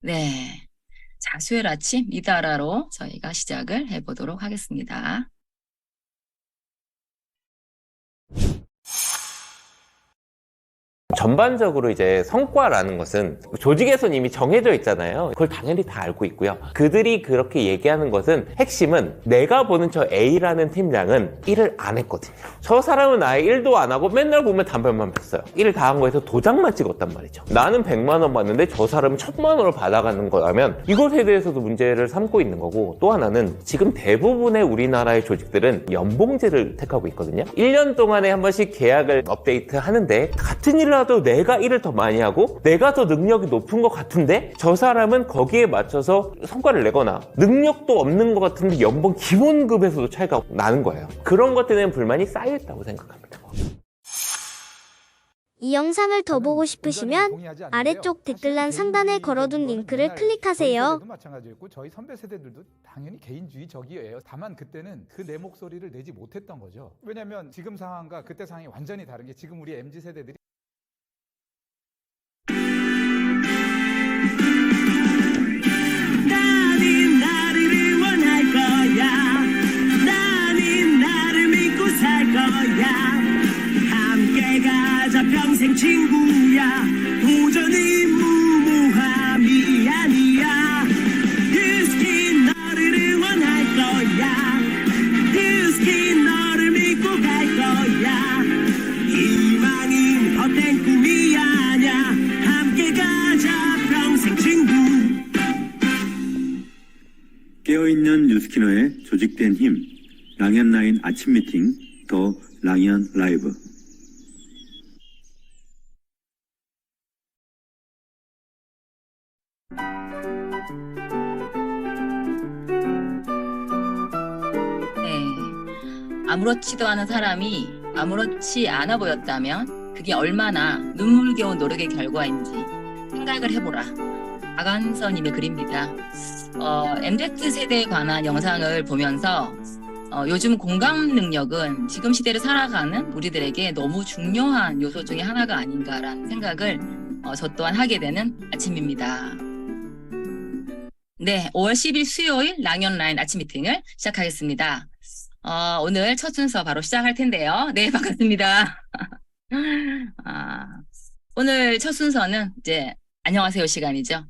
네. 자, 수요일 아침 이달아로 저희가 시작을 해보도록 하겠습니다. 전반적으로 이제 성과라는 것은 조직에선 이미 정해져 있잖아요. 그걸 당연히 다 알고 있고요. 그들이 그렇게 얘기하는 것은 핵심은 내가 보는 저 A라는 팀장은 일을 안 했거든요. 저 사람은 아예 일도 안 하고 맨날 보면 담배만 폈어요. 일을 다 한 거에서 도장만 찍었단 말이죠. 나는 100만 원 받는데 저 사람은 1000만 원을 받아가는 거라면 이것에 대해서도 문제를 삼고 있는 거고, 또 하나는 지금 대부분의 우리나라의 조직들은 연봉제를 택하고 있거든요. 1년 동안에 한 번씩 계약을 업데이트 하는데 같은 일을 하도 내가 일을 더 많이 하고 내가 더 능력이 높은 것 같은데 저 사람은 거기에 맞춰서 성과를 내거나 능력도 없는 것 같은데 연봉 기본급에서도 차이가 나는 거예요. 그런 것 때문에 불만이 쌓여있다고 생각합니다. 이 영상을 더 보고 싶으시면 아래쪽 댓글란 상단에 걸어둔 링크를 클릭하세요. 마찬가지였고 저희 선배 세대들도 당연히 개인주의적이에요. 다만 그때는 그 내 목소리를 내지 못했던 거죠. 왜냐하면 지금 상황과 그때 상황이 완전히 다른 게, 지금 우리 MZ 세대들이 나는 나를 응원할 거야. 나는 나를 믿고 살 거야. 함께 가자 평생 친구야. 도전은 무모함이 아니야. 뉴스킨 너를 응원할 거야. 뉴스킨 너를 믿고 갈 거야. 희망은 헛된 꿈이 아냐. 함께 가자 평생 친구. 깨어있는 뉴스키너의 조직된 힘, 랑현라인 아침 미팅, 더 랑현 라이브. 네. 아무렇지도 않은 사람이 아무렇지 않아 보였다면 그게 얼마나 눈물겨운 노력의 결과인지 생각을 해보라. 박한서님의 글입니다. MZ세대에 관한 영상을 보면서 요즘 공감 능력은 지금 시대를 살아가는 우리들에게 너무 중요한 요소 중에 하나가 아닌가라는 생각을 저 또한 하게 되는 아침입니다. 네, 5월 10일 수요일 랑현라인 아침 미팅을 시작하겠습니다. 오늘 첫 순서 바로 시작할 텐데요. 네, 반갑습니다. 오늘 첫 순서는 이제 안녕하세요 시간이죠.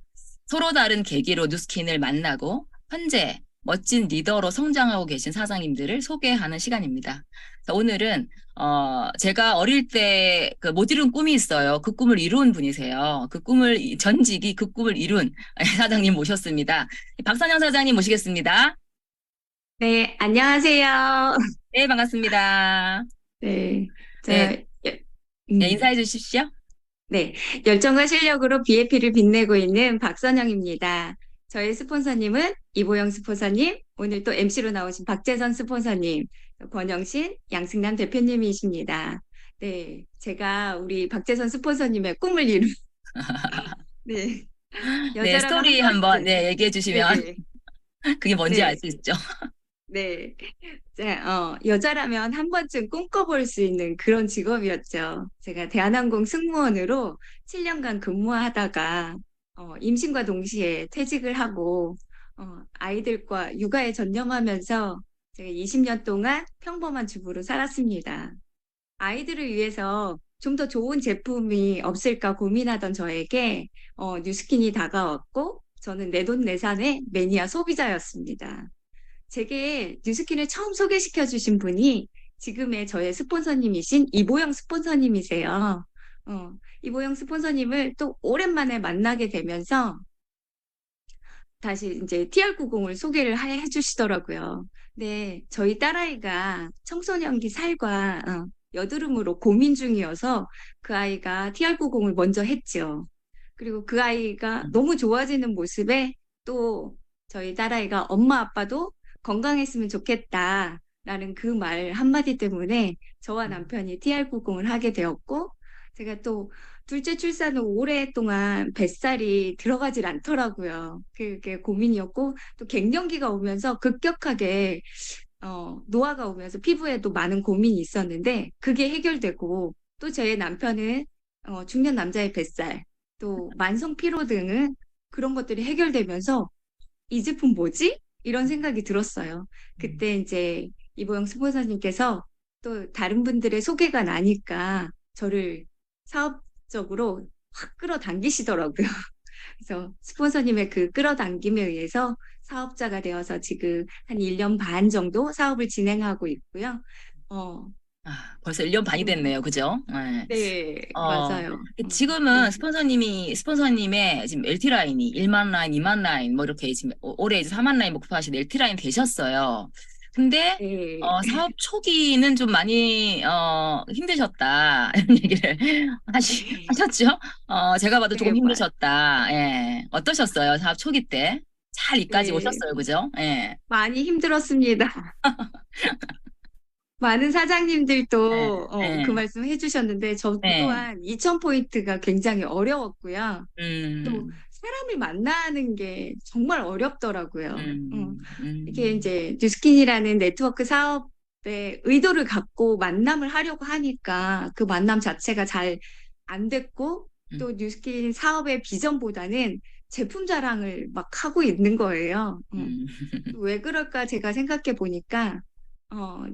서로 다른 계기로 뉴스킨을 만나고 현재 멋진 리더로 성장하고 계신 사장님들을 소개하는 시간입니다. 오늘은 제가 어릴 때 그 못 이룬 꿈이 있어요. 그 꿈을 이룬 분이세요. 그 꿈을 전직이 그 꿈을 이룬 사장님 모셨습니다. 박선영 사장님 모시겠습니다. 네, 안녕하세요. 네, 반갑습니다. 네, 네, 네, 인사해 주십시오. 네, 열정과 실력으로 BAP를 빛내고 있는 박선영입니다. 저희 스폰서님은 이보영 스폰서님, 오늘 또 MC로 나오신 박재선 스폰서님, 권영신, 양승남 대표님이십니다. 네, 제가 우리 박재선 스폰서님의 꿈을 이룬 네, 네, 스토리 한번 네, 얘기해 주시면 네, 그게 뭔지 네. 알 수 있죠. 네. 여자라면 한 번쯤 꿈꿔볼 수 있는 그런 직업이었죠. 제가 대한항공 승무원으로 7년간 근무하다가 임신과 동시에 퇴직을 하고 아이들과 육아에 전념하면서 제가 20년 동안 평범한 주부로 살았습니다. 아이들을 위해서 좀 더 좋은 제품이 없을까 고민하던 저에게 뉴스킨이 다가왔고 저는 내돈내산의 매니아 소비자였습니다. 제게 뉴스킨을 처음 소개시켜 주신 분이 지금의 저의 스폰서님이신 이보영 스폰서님이세요. 이보영 스폰서님을 또 오랜만에 만나게 되면서 다시 이제 TR90을 소개를 해주시더라고요. 네, 저희 딸아이가 청소년기 살과 여드름으로 고민 중이어서 그 아이가 TR90을 먼저 했죠. 그리고 그 아이가 너무 좋아지는 모습에 또 저희 딸아이가 엄마 아빠도 건강했으면 좋겠다라는 그 말 한마디 때문에 저와 남편이 TR90을 하게 되었고, 제가 또 둘째 출산 후 오랫동안 뱃살이 들어가질 않더라고요. 그게 고민이었고, 또 갱년기가 오면서 급격하게 노화가 오면서 피부에도 많은 고민이 있었는데 그게 해결되고, 또 저의 남편은 중년 남자의 뱃살, 또 만성 피로 등은 그런 것들이 해결되면서 이 제품 뭐지? 이런 생각이 들었어요. 그때 이제 이보영 스폰서님께서 또 다른 분들의 소개가 나니까 저를 사업적으로 확 끌어당기시더라고요. 그래서 스폰서님의 그 끌어당김에 의해서 사업자가 되어서 지금 한 1년 반 정도 사업을 진행하고 있고요. 어, 벌써 1년 반이 좀, 됐네요. 그죠? 네. 네, 어, 맞아요. 지금은 네, 스폰서님의 지금 LT 라인이 1만 라인, 2만 라인, 뭐 이렇게 지금 올해 이제 4만 라인 목표하신 LT 라인 되셨어요. 근데, 네, 사업 초기는 좀 많이, 힘드셨다. 이런 얘기를 네, 하셨죠? 제가 봐도 네, 조금 힘드셨다. 예. 어떠셨어요? 사업 초기 때? 잘 이까지 네, 오셨어요. 그죠? 예. 많이 힘들었습니다. 많은 예, 사장님들도 그 예, 말씀 해주셨는데 저 예. 또한 2000포인트가 굉장히 어려웠고요. 또 음, 사람을 만나는 게 정말 어렵더라고요. 음, 이게 음, 이제 뉴스킨이라는 네트워크 사업에 의도를 갖고 만남을 하려고 하니까 그 만남 자체가 잘 안 됐고 음, 또 뉴스킨 사업의 비전보다는 제품 자랑을 막 하고 있는 거예요. 음. 왜 그럴까 제가 생각해 보니까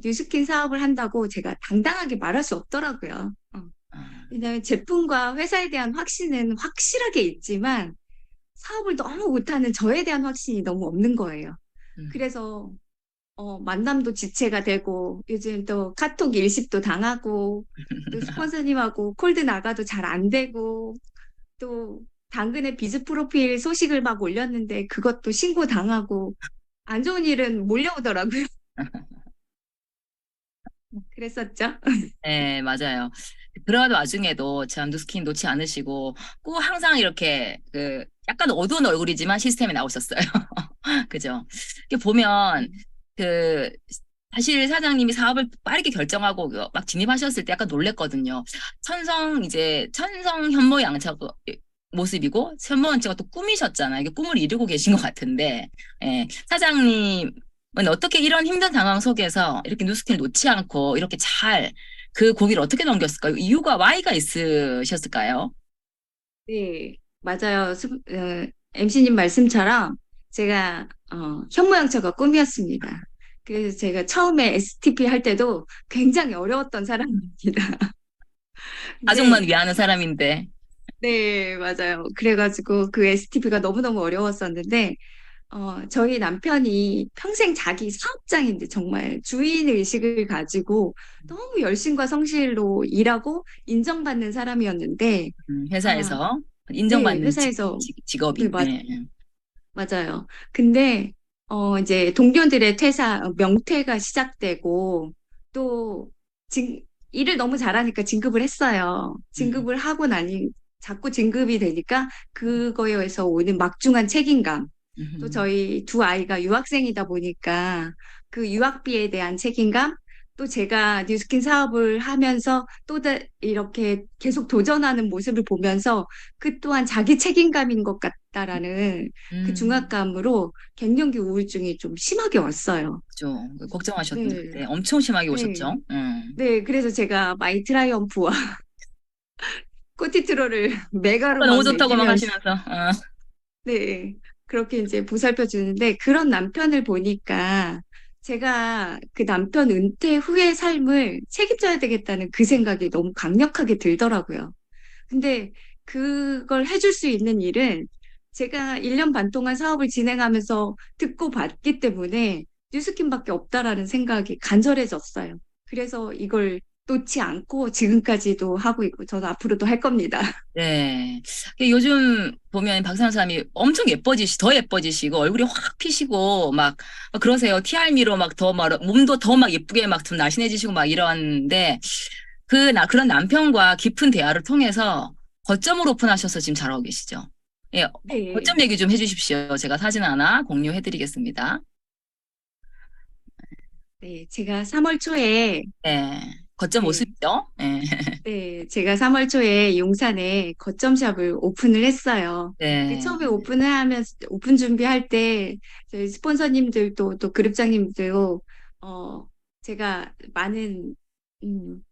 뉴스킨 사업을 한다고 제가 당당하게 말할 수 없더라고요. 아, 왜냐하면 제품과 회사에 대한 확신은 확실하게 있지만 사업을 너무 못하는 저에 대한 확신이 너무 없는 거예요. 음. 그래서 만남도 지체가 되고 요즘 또 카톡 일십도 당하고 또 스폰서님하고 콜드 나가도 잘 안 되고 또 당근에 비즈 프로필 소식을 막 올렸는데 그것도 신고 당하고 안 좋은 일은 몰려오더라고요. 그랬었죠. 네, 맞아요. 그런 와중에도 참 누스킨 놓지 않으시고 꼭 항상 이렇게 약간 어두운 얼굴이지만 시스템에 나오셨어요. 그죠? 이렇게 보면 그 사실 사장님이 사업을 빠르게 결정하고 막 진입하셨을 때 약간 놀랬거든요. 천성 현모양처 모습이고 현모양처가 또 꿈이셨잖아요. 이게 꿈을 이루고 계신 것 같은데, 예, 사장님은 어떻게 이런 힘든 상황 속에서 이렇게 누스킨을 놓지 않고 이렇게 잘 그 고기를 어떻게 넘겼을까요? 이유가 Y가 있으셨을까요? 네, 맞아요. MC님 말씀처럼 제가 현모양처가 꿈이었습니다. 그래서 제가 처음에 STP 할 때도 굉장히 어려웠던 사람입니다. 가족만 근데 위하는 사람인데. 네, 맞아요. 그래가지고 그 STP가 너무너무 어려웠었는데 저희 남편이 평생 자기 사업장인데 정말 주인 의식을 가지고 너무 열심과 성실로 일하고 인정받는 사람이었는데 아, 회사에서 네, 인정받는 회사에서 네, 직업인. 예. 맞아요. 근데 이제 동료들의 명퇴가 시작되고 또 진, 일을 너무 잘하니까 진급을 했어요. 음, 진급을 하고 나니 자꾸 진급이 되니까 그거에서 오는 막중한 책임감. 또 음, 저희 두 아이가 유학생이다 보니까 그 유학비에 대한 책임감, 또 제가 뉴스킨 사업을 하면서 이렇게 계속 도전하는 모습을 보면서 그 또한 자기 책임감인 것 같다라는 그 음, 중압감으로 갱년기 우울증이 좀 심하게 왔어요. 그죠. 걱정하셨던 네, 그때 엄청 심하게 네, 오셨죠. 네. 그래서 제가 마이트라이언프와 코티트롤을 메가로 너무 막 좋다고 막 먹이면서 하시면서. 네, 그렇게 이제 보살펴 주는데 그런 남편을 보니까 제가 그 남편 은퇴 후의 삶을 책임져야 되겠다는 그 생각이 너무 강력하게 들더라고요. 근데 그걸 해줄 수 있는 일은 제가 1년 반 동안 사업을 진행하면서 듣고 봤기 때문에 뉴스킨밖에 없다라는 생각이 간절해졌어요. 그래서 이걸 놓지 않고 지금까지도 하고 있고 저는 앞으로도 할 겁니다. 네. 요즘 보면 박사님 사람이 엄청 더 예뻐지시고, 얼굴이 확 피시고, 막 그러세요. 티알미로 몸도 더 막 예쁘게 막 좀 날씬해지시고 막 이러는데, 그런 남편과 깊은 대화를 통해서 거점을 오픈하셔서 지금 잘하고 계시죠. 예, 네. 거점 얘기 좀 해주십시오. 제가 사진 하나 공유해드리겠습니다. 네, 제가 3월 초에 네. 거점 네, 모습이죠. 네. 네, 제가 3월 초에 용산에 거점샵을 오픈을 했어요. 그 네. 처음에 오픈을 하면서 오픈 준비할 때 저희 스폰서님들도 또 그룹장님들도 어 제가 많은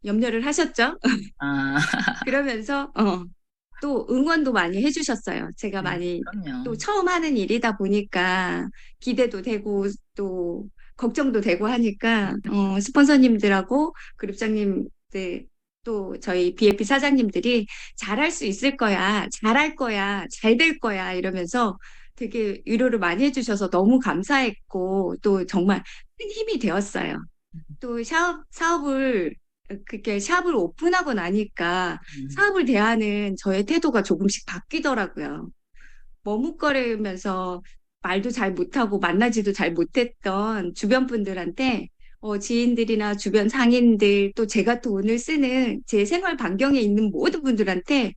염려를 하셨죠. 아, 그러면서 또 응원도 많이 해주셨어요. 제가 많이 그럼요. 또 처음 하는 일이다 보니까 기대도 되고 또 걱정도 되고 하니까 스폰서님들하고 그룹장님들 또 저희 BFP 사장님들이 잘할 수 있을 거야, 잘할 거야, 잘 될 거야 이러면서 되게 위로를 많이 해주셔서 너무 감사했고 또 정말 큰 힘이 되었어요. 또 사업을 그렇게 샵을 오픈하고 나니까 사업을 대하는 저의 태도가 조금씩 바뀌더라고요. 머뭇거리면서 말도 잘 못하고 만나지도 잘 못했던 주변 분들한테 지인들이나 주변 상인들 또 제가 돈을 쓰는 제 생활 반경에 있는 모든 분들한테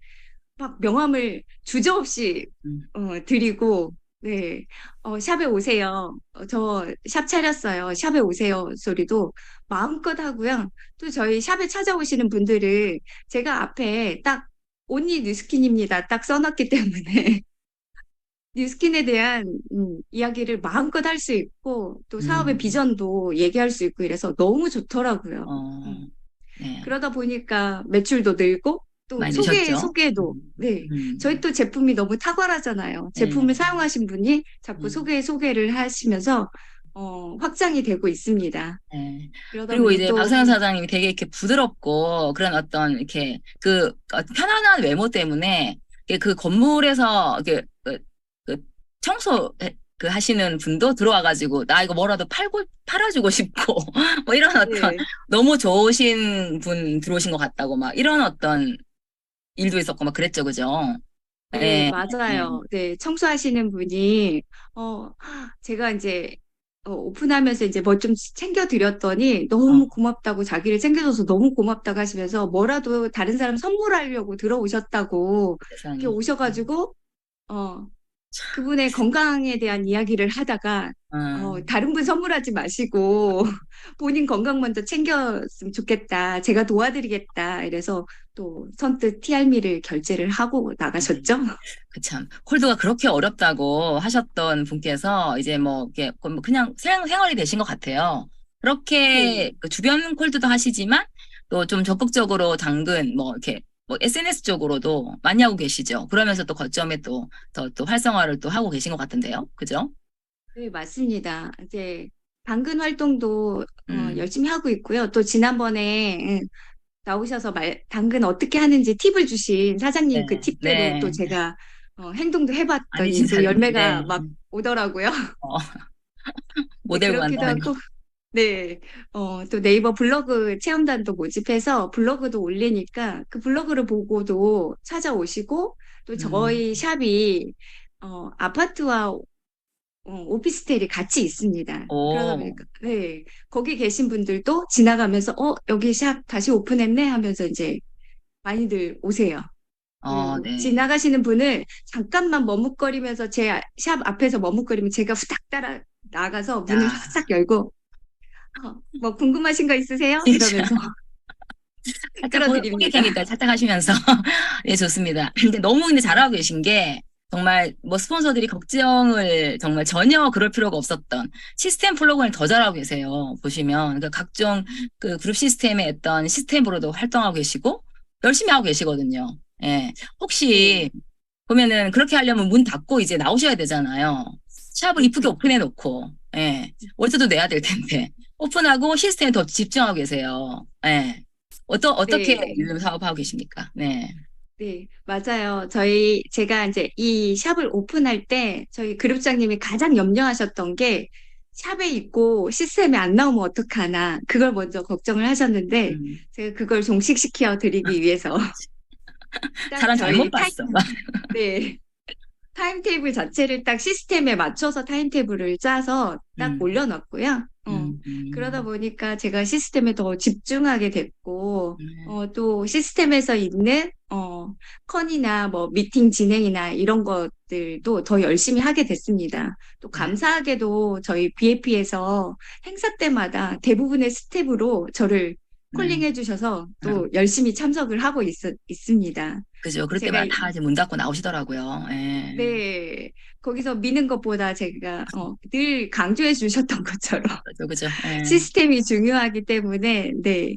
막 명함을 주저없이 드리고 네, 샵에 오세요. 저 샵 차렸어요. 샵에 오세요. 소리도 마음껏 하고요. 또 저희 샵에 찾아오시는 분들을 제가 앞에 딱 온리 뉴스킨입니다. 딱 써놨기 때문에 뉴스킨에 대한 이야기를 마음껏 할 수 있고 또 사업의 비전도 얘기할 수 있고 이래서 너무 좋더라고요. 네. 그러다 보니까 매출도 늘고 또 많이 드셨죠? 소개도 네. 저희 또 제품이 너무 탁월하잖아요. 네. 제품을 사용하신 분이 자꾸 소개를 하시면서 확장이 되고 있습니다. 네. 그러다 그리고 보니 이제 또 박성현 사장님이 되게 이렇게 부드럽고 그런 어떤 이렇게 그 편안한 외모 때문에 그 건물에서 그 청소 하시는 분도 들어와가지고 나 이거 뭐라도 팔아주고 싶고 뭐 이런 어떤 네. 너무 좋으신 분 들어오신 것 같다고 막 이런 어떤 일도 있었고 막 그랬죠, 그죠? 네, 네, 맞아요. 네, 청소하시는 분이 제가 이제 오픈하면서 이제 뭐 좀 챙겨드렸더니 너무 고맙다고 자기를 챙겨줘서 너무 고맙다고 하시면서 뭐라도 다른 사람 선물하려고 들어오셨다고 세상에. 이렇게 오셔가지고 그분의 건강에 대한 이야기를 하다가 다른 분 선물하지 마시고 본인 건강 먼저 챙겼으면 좋겠다. 제가 도와드리겠다. 이래서 또 선뜻 티알미를 결제를 하고 나가셨죠. 참 콜드가 그렇게 어렵다고 하셨던 분께서 이제 뭐 이렇게 그냥 생활이 되신 것 같아요. 그렇게 그 주변 콜드도 하시지만 또 좀 적극적으로 당근 뭐 이렇게 뭐 SNS 쪽으로도 많이 하고 계시죠. 그러면서 또 거점에 또 활성화를 또 하고 계신 것 같은데요. 그죠? 네, 맞습니다. 이제 당근 활동도 열심히 하고 있고요. 또 지난번에 나오셔서 당근 어떻게 하는지 팁을 주신 사장님 네, 그 팁대로 네. 또 제가 행동도 해봤더니 아니, 이제 진짜, 열매가 네. 막 오더라고요. 모델 그렇기도 관다는 하고, 네, 또 네이버 블로그 체험단도 모집해서 블로그도 올리니까 그 블로그를 보고도 찾아오시고 또 저희 샵이 아파트와 오피스텔이 같이 있습니다. 그러다 오. 보니까 네, 거기 계신 분들도 지나가면서 여기 샵 다시 오픈했네 하면서 이제 많이들 오세요. 그리고 네. 지나가시는 분을 잠깐만 머뭇거리면서 제 샵 앞에서 머뭇거리면 제가 후딱 따라 나가서 문을 야. 싹 열고 뭐 궁금하신 거 있으세요? 진짜. 이러면서 살짝 끌어드립니다. 호객행위까지 살짝 하시면서 예, 좋습니다. 근데 너무 잘하고 계신 게 정말 뭐 스폰서들이 걱정을 정말 전혀 그럴 필요가 없었던 시스템 플러그인을 더 잘하고 계세요. 보시면 그러니까 각종 그 그룹 시스템의 어떤 시스템으로도 활동하고 계시고 열심히 하고 계시거든요. 예. 혹시 보면은 그렇게 하려면 문 닫고 이제 나오셔야 되잖아요. 샵을 이쁘게 오픈해 놓고 예. 월세도 내야 될 텐데 오픈하고 시스템에 더 집중하고 계세요. 예. 어떻게 네. 요즘 사업하고 계십니까? 네. 네, 맞아요. 제가 이제 이 샵을 오픈할 때 저희 그룹장님이 가장 염려하셨던 게 샵에 있고 시스템에 안 나오면 어떡하나 그걸 먼저 걱정을 하셨는데 제가 그걸 종식시켜 드리기 위해서 딱 사람 저희 잘못 봤어. 네. 타임테이블 자체를 딱 시스템에 맞춰서 타임테이블을 짜서 딱 올려놨고요. 그러다 보니까 제가 시스템에 더 집중하게 됐고, 또 시스템에서 있는, 컨이나 뭐 미팅 진행이나 이런 것들도 더 열심히 하게 됐습니다. 또 감사하게도 저희 BFP에서 행사 때마다 대부분의 스텝으로 저를 콜링해 주셔서 또 열심히 참석을 하고 있습니다. 그죠. 그럴 제가 때마다 다 이제 문 닫고 나오시더라고요. 예. 네, 거기서 미는 것보다 제가 늘 강조해 주셨던 것처럼 그죠. 예. 시스템이 중요하기 때문에 네.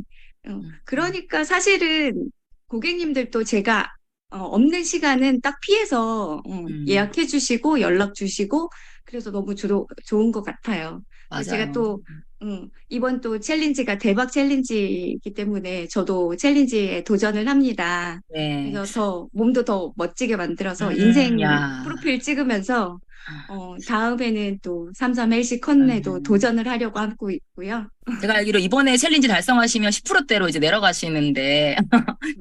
그러니까 사실은 고객님들도 제가 없는 시간은 딱 피해서 예약해 주시고 연락 주시고 그래서 너무 좋은 것 같아요. 그래서 제가 맞아요. 또 이번 또 챌린지가 대박 챌린지이기 때문에 저도 챌린지에 도전을 합니다. 네. 그래서 몸도 더 멋지게 만들어서 인생 야. 프로필 찍으면서 다음에는 또 삼삼 헬시 컨네도 도전을 하려고 하고 있고요. 제가 알기로 이번에 챌린지 달성하시면 10%대로 이제 내려가시는데,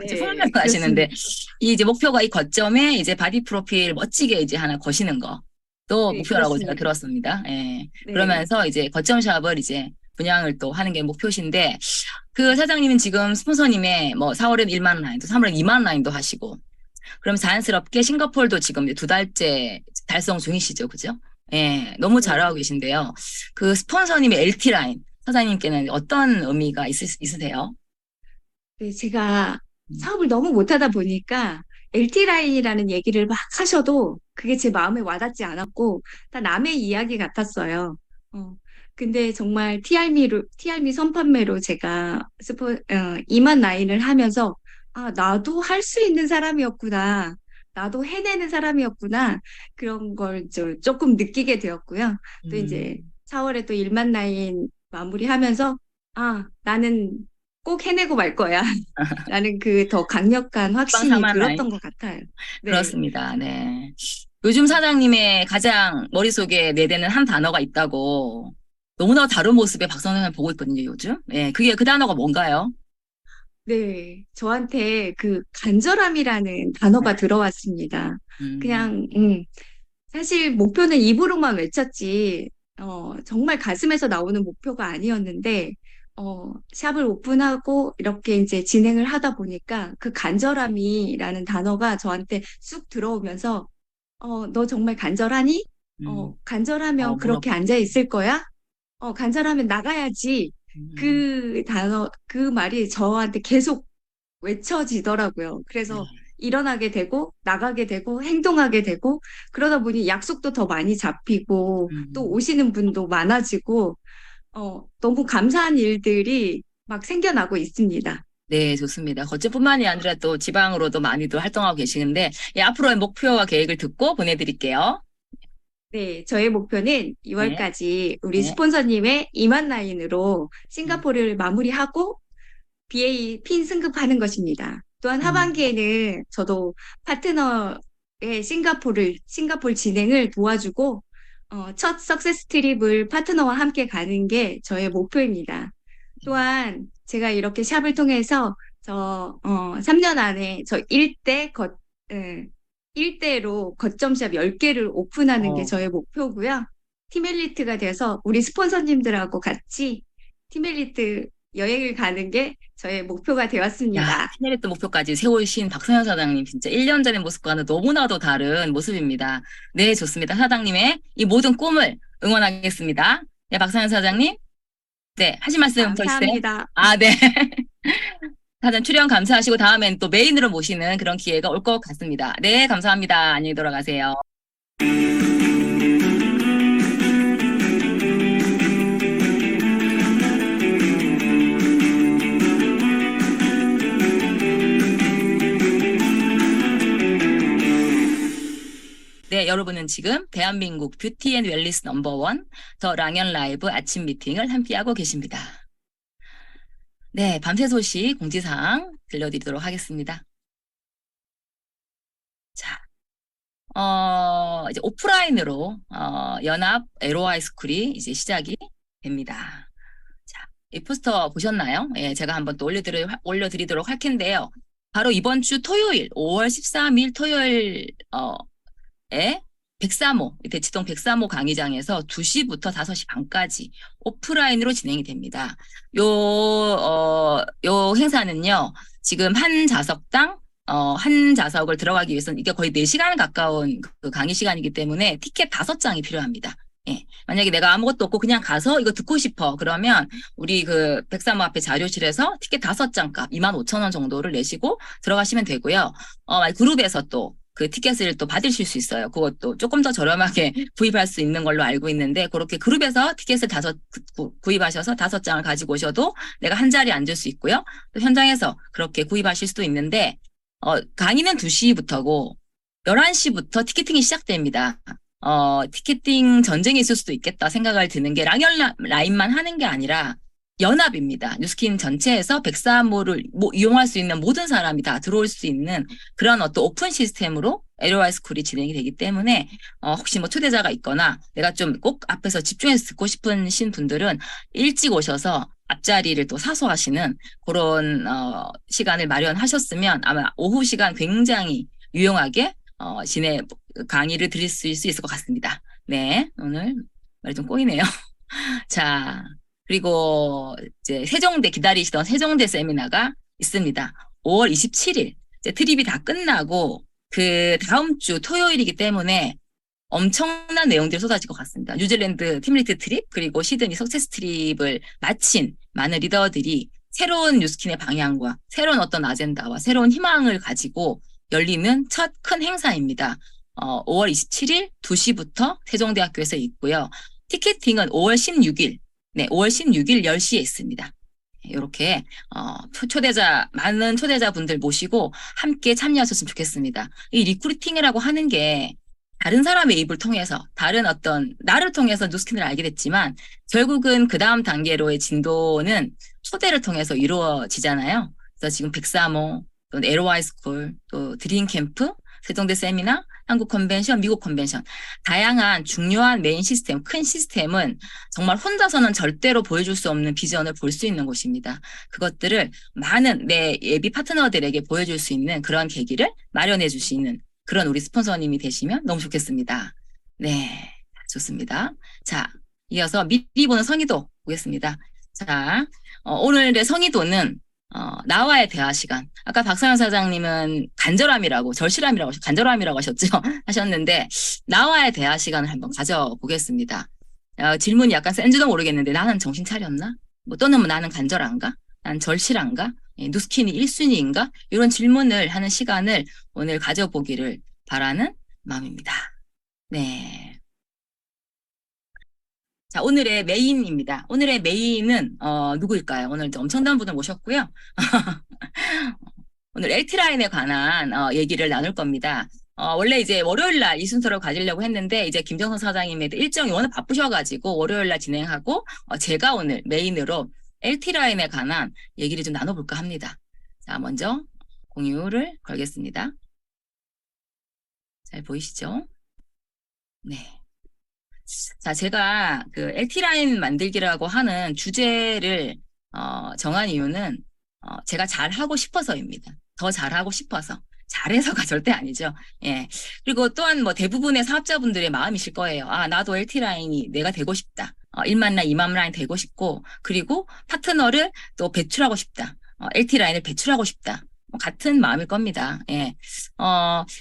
이제 손을 네, 가시는데, 그렇습니다. 이 이제 목표가 이 거점에 이제 바디 프로필 멋지게 이제 하나 거시는 거. 또 네, 목표라고 제가 그렇습니다. 들었습니다. 예. 네. 그러면서 이제 거점 샵을 이제 분양을 또 하는 게 목표신데, 그 사장님은 지금 스폰서님의 뭐 4월엔 1만 라인도, 3월엔 2만 라인도 하시고, 그럼 자연스럽게 싱가포르도 지금 이제 2달째 달성 중이시죠. 그죠? 예, 너무 네. 잘하고 계신데요. 그 스폰서님의 LT 라인, 사장님께는 어떤 의미가 있으세요? 네, 제가 음. 사업을 너무 못하다 보니까 LT 라인이라는 얘기를 막 하셔도 그게 제 마음에 와닿지 않았고 다 남의 이야기 같았어요. 어, 근데 정말 TR미 선판매로 제가 2만 라인을 하면서 아, 나도 할 수 있는 사람이었구나. 나도 해내는 사람이었구나. 그런 걸 조금 느끼게 되었고요. 또 이제 음, 4월에 또 1만 라인 마무리하면서 아, 나는 꼭 해내고 말 거야. 라는 그 더 강력한 빵 확신이 4만 라인? 들었던 것 같아요. 네. 그렇습니다. 네. 요즘 사장님의 가장 머릿속에 내대는 한 단어가 있다고 너무나 다른 모습의 박선생을 보고 있거든요, 요즘. 예, 그게 그 단어가 뭔가요? 네. 저한테 그 간절함이라는 단어가 들어왔습니다. 음, 그냥, 사실 목표는 입으로만 외쳤지, 정말 가슴에서 나오는 목표가 아니었는데, 샵을 오픈하고 이렇게 이제 진행을 하다 보니까 그 간절함이라는 단어가 저한테 쑥 들어오면서, 너 정말 간절하니? 음, 간절하면 뭐라고. 그렇게 앉아 있을 거야? 간절하면 나가야지. 음, 그 단어, 그 말이 저한테 계속 외쳐지더라고요. 네. 그래서 일어나게 되고, 나가게 되고, 행동하게 되고, 그러다 보니 약속도 더 많이 잡히고, 또 음. 오시는 분도 많아지고, 너무 감사한 일들이 막 생겨나고 있습니다. 네, 좋습니다. 거제뿐만이 아니라 또 지방으로도 많이들 활동하고 계시는데, 예, 앞으로의 목표와 계획을 듣고 보내드릴게요. 네, 저의 목표는 네, 2월까지 우리 네. 스폰서님의 2만 라인으로 음, 싱가포르를 마무리하고, BA 핀 승급하는 것입니다. 또한 음, 하반기에는 저도 파트너의 싱가포르 진행을 도와주고, 첫 석세스 트립을 파트너와 함께 가는 게 저의 목표입니다. 또한 제가 이렇게 샵을 통해서 3년 안에 저 예, 1대로 거점샵 10개를 오픈하는 게 어, 저의 목표고요. 팀엘리트가 돼서 우리 스폰서님들하고 같이 팀엘리트 여행을 가는 게 저의 목표가 야, 되었습니다. 피네리트 목표까지 세우신 박선현 사장님, 진짜 1년 전의 모습과는 너무나도 다른 모습입니다. 네, 좋습니다. 사장님의 이 모든 꿈을 응원하겠습니다. 네, 박선현 사장님. 네, 하실 말씀 더 있으세요? 감사합니다. 아, 네. 사장 출연 감사하시고 다음엔 또 메인으로 모시는 그런 기회가 올 것 같습니다. 네, 감사합니다. 안녕히 돌아가세요. 네, 여러분은 지금 대한민국 뷰티 앤 웰리스 넘버원 더 랑연 라이브 아침 미팅을 함께하고 계십니다. 네, 밤새 소식 공지사항 들려드리도록 하겠습니다. 자, 이제 오프라인으로, 연합 LOI 스쿨이 이제 시작이 됩니다. 자, 이 포스터 보셨나요? 예, 제가 한번 또 올려드리도록 할 텐데요. 바로 이번 주 토요일, 5월 13일 토요일, 에 103호, 대치동 103호 강의장에서 2시부터 5시 반까지 오프라인으로 진행이 됩니다. 요 행사는요, 지금 한 좌석당, 한 좌석을 들어가기 위해서는 이게 거의 4시간 가까운 그 강의 시간이기 때문에 티켓 5장이 필요합니다. 예. 만약에 내가 아무것도 없고 그냥 가서 이거 듣고 싶어. 그러면 우리 그 103호 앞에 자료실에서 티켓 5장 값 25,000원 정도를 내시고 들어가시면 되고요. 그룹에서 또 그 티켓을 또 받으실 수 있어요. 그것도 조금 더 저렴하게 구입할 수 있는 걸로 알고 있는데 그렇게 그룹에서 티켓을 구입하셔서 5장을 가지고 오셔도 내가 한 자리에 앉을 수 있고요. 또 현장에서 그렇게 구입하실 수도 있는데 강의는 2시부터고 11시부터 티켓팅이 시작됩니다. 티켓팅 전쟁이 있을 수도 있겠다 생각을 드는 게 랑연 라인만 하는 게 아니라 연합입니다. 뉴스킨 전체에서 103호를 이용할 수 있는 모든 사람이 다 들어올 수 있는 그런 어떤 오픈 시스템으로 LOI 스쿨이 진행이 되기 때문에 혹시 뭐 초대자가 있거나 내가 좀 꼭 앞에서 집중해서 듣고 싶으신 분들은 일찍 오셔서 앞자리를 또 사수하시는 그런 시간을 마련하셨으면 아마 오후 시간 굉장히 유용하게 강의를 드릴 수 있을 것 같습니다. 네, 오늘 말이 좀 꼬이네요. 자, 그리고 이제 세종대 기다리시던 세종대 세미나가 있습니다. 5월 27일 이제 트립이 다 끝나고 그 다음 주 토요일이기 때문에 엄청난 내용들이 쏟아질 것 같습니다. 뉴질랜드 팀리트 트립 그리고 시드니 석세스 트립을 마친 많은 리더들이 새로운 뉴스킨의 방향과 새로운 어떤 아젠다와 새로운 희망을 가지고 열리는 첫 큰 행사입니다. 5월 27일 2시부터 세종대학교에서 있고요. 티켓팅은 5월 16일, 네, 5월 16일 10시에 있습니다. 이렇게 많은 초대자분들 모시고 함께 참여하셨으면 좋겠습니다. 이 리크루팅이라고 하는 게 다른 사람의 입을 통해서 다른 어떤 나를 통해서 뉴스킨을 알게 됐지만 결국은 그 다음 단계로의 진도는 초대를 통해서 이루어지잖아요. 그래서 지금 103호, 또 LOI 스쿨, 또 드림 캠프, 세종대 세미나, 한국 컨벤션, 미국 컨벤션 다양한 중요한 메인 시스템, 큰 시스템은 정말 혼자서는 절대로 보여줄 수 없는 비전을 볼 수 있는 곳입니다. 그것들을 많은 내 예비 파트너들에게 보여줄 수 있는 그런 계기를 마련해 주시는 그런 우리 스폰서님이 되시면 너무 좋겠습니다. 네, 좋습니다. 자, 이어서 미리 보는 성의도 보겠습니다. 자, 오늘의 성의도는 나와의 대화 시간. 아까 박상현 사장님은 간절함이라고 하셨죠? 하셨는데, 나와의 대화 시간을 한번 가져보겠습니다. 질문이 약간 센지도 모르겠는데, 나는 정신 차렸나? 또는 나는 간절한가? 나는 절실한가? 뉴스킨이 1순위인가? 이런 질문을 하는 시간을 오늘 가져보기를 바라는 마음입니다. 네. 자, 오늘의 메인입니다. 오늘의 메인은 누구일까요? 오늘 엄청난 분을 모셨고요. 오늘 LT라인에 관한 얘기를 나눌 겁니다. 원래 이제 월요일 날 이 순서를 가지려고 했는데 이제 김정선 사장님의 일정이 워낙 바쁘셔가지고 월요일 날 진행하고 제가 오늘 메인으로 LT라인에 관한 얘기를 좀 나눠볼까 합니다. 자, 먼저 공유를 걸겠습니다. 잘 보이시죠? 네. 자, 제가 그 LT라인 만들기라고 하는 주제를 정한 이유는 제가 잘하고 싶어서입니다. 더 잘하고 싶어서. 잘해서가 절대 아니죠. 예. 그리고 또한 뭐 대부분의 사업자분들의 마음이실 거예요. 아, 나도 LT라인이 내가 되고 싶다. 1만 라인, 2만 라인 되고 싶고, 그리고 파트너를 또 배출하고 싶다. LT라인을 배출하고 싶다. 같은 마음일 겁니다. 예.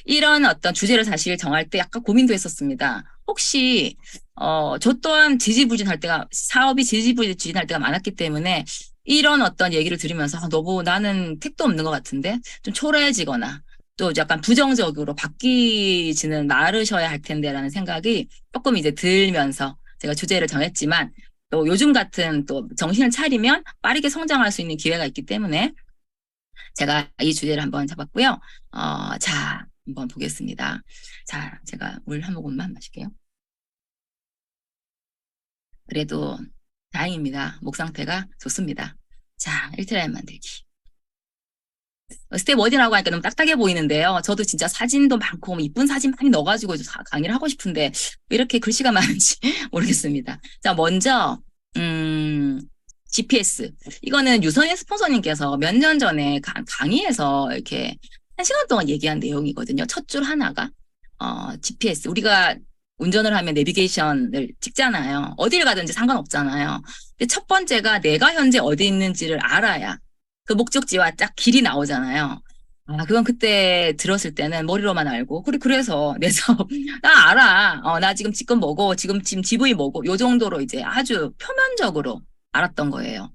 이런 어떤 주제를 사실 정할 때 약간 고민도 했었습니다. 혹시, 저 또한 사업이 지지부진할 때가 많았기 때문에 이런 어떤 얘기를 들으면서 너무 나는 택도 없는 것 같은데 좀 초라해지거나 또 약간 부정적으로 바뀌지는 말으셔야 할 텐데라는 생각이 조금 이제 들면서 제가 주제를 정했지만 또 요즘 같은 또 정신을 차리면 빠르게 성장할 수 있는 기회가 있기 때문에 제가 이 주제를 한번 잡았고요. 자, 한번 보겠습니다. 자, 제가 물 한 모금만 마실게요. 그래도 다행입니다. 목 상태가 좋습니다. 자, LT라인 만들기. 스텝 어디라고 하니까 너무 딱딱해 보이는데요. 저도 진짜 사진도 많고 이쁜 사진 많이 넣어가지고 강의를 하고 싶은데 왜 이렇게 글씨가 많은지 모르겠습니다. 자, 먼저 GPS. 이거는 유선의 스폰서님께서 몇 년 전에 강의에서 이렇게 1시간 동안 얘기한 내용이거든요. 첫 줄 하나가 GPS. 우리가 운전을 하면 내비게이션을 찍잖아요. 어딜 가든지 상관없잖아요. 근데 첫 번째가 내가 현재 어디 있는지를 알아야 그 목적지와 딱 길이 나오잖아요. 그건 그때 들었을 때는 머리로만 알고, 그래서 나 알아. 나 지금 직급 뭐고, 지금 GV 뭐고, 요 정도로 이제 아주 표면적으로 알았던 거예요.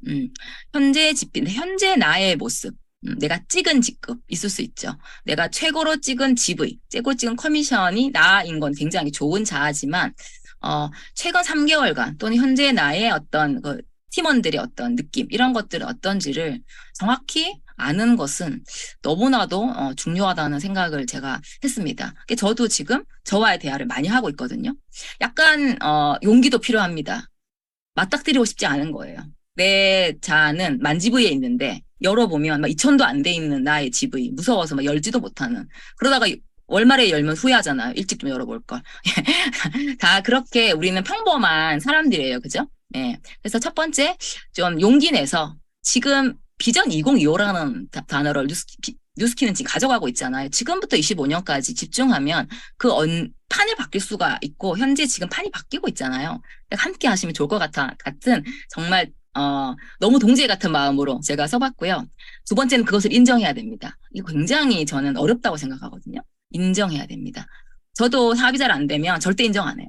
현재 나의 모습. 내가 찍은 직급 있을 수 있죠. 내가 최고로 찍은 GV, 최고 찍은 커미션이 나인 건 굉장히 좋은 자아지만, 최근 3개월간 또는 현재 나의 어떤 팀원들의 어떤 느낌, 이런 것들은 어떤지를 정확히 아는 것은 너무나도 중요하다는 생각을 제가 했습니다. 저도 지금 저와의 대화를 많이 하고 있거든요. 약간 용기도 필요합니다. 맞닥뜨리고 싶지 않은 거예요. 내 자아는 만지부에 있는데 열어보면 막 2천도 안 돼 있는 나의 집이 무서워서 막 열지도 못하는, 그러다가 월말에 열면 후회하잖아요. 일찍 좀 열어볼 걸. 다 그렇게 우리는 평범한 사람들이에요. 그죠? 네. 그래서 첫 번째, 좀 용기 내서 지금 비전 2025라는 단어를 뉴스키는 지금 가져가고 있잖아요. 지금부터 25년까지 집중하면 판이 바뀔 수가 있고, 현재 지금 판이 바뀌고 있잖아요. 함께 하시면 좋을 것 같은 정말 너무 동지애 같은 마음으로 제가 써봤고요. 두 번째는 그것을 인정해야 됩니다. 이거 굉장히 저는 어렵다고 생각하거든요. 인정해야 됩니다. 저도 사업이 잘 안 되면 절대 인정 안 해요.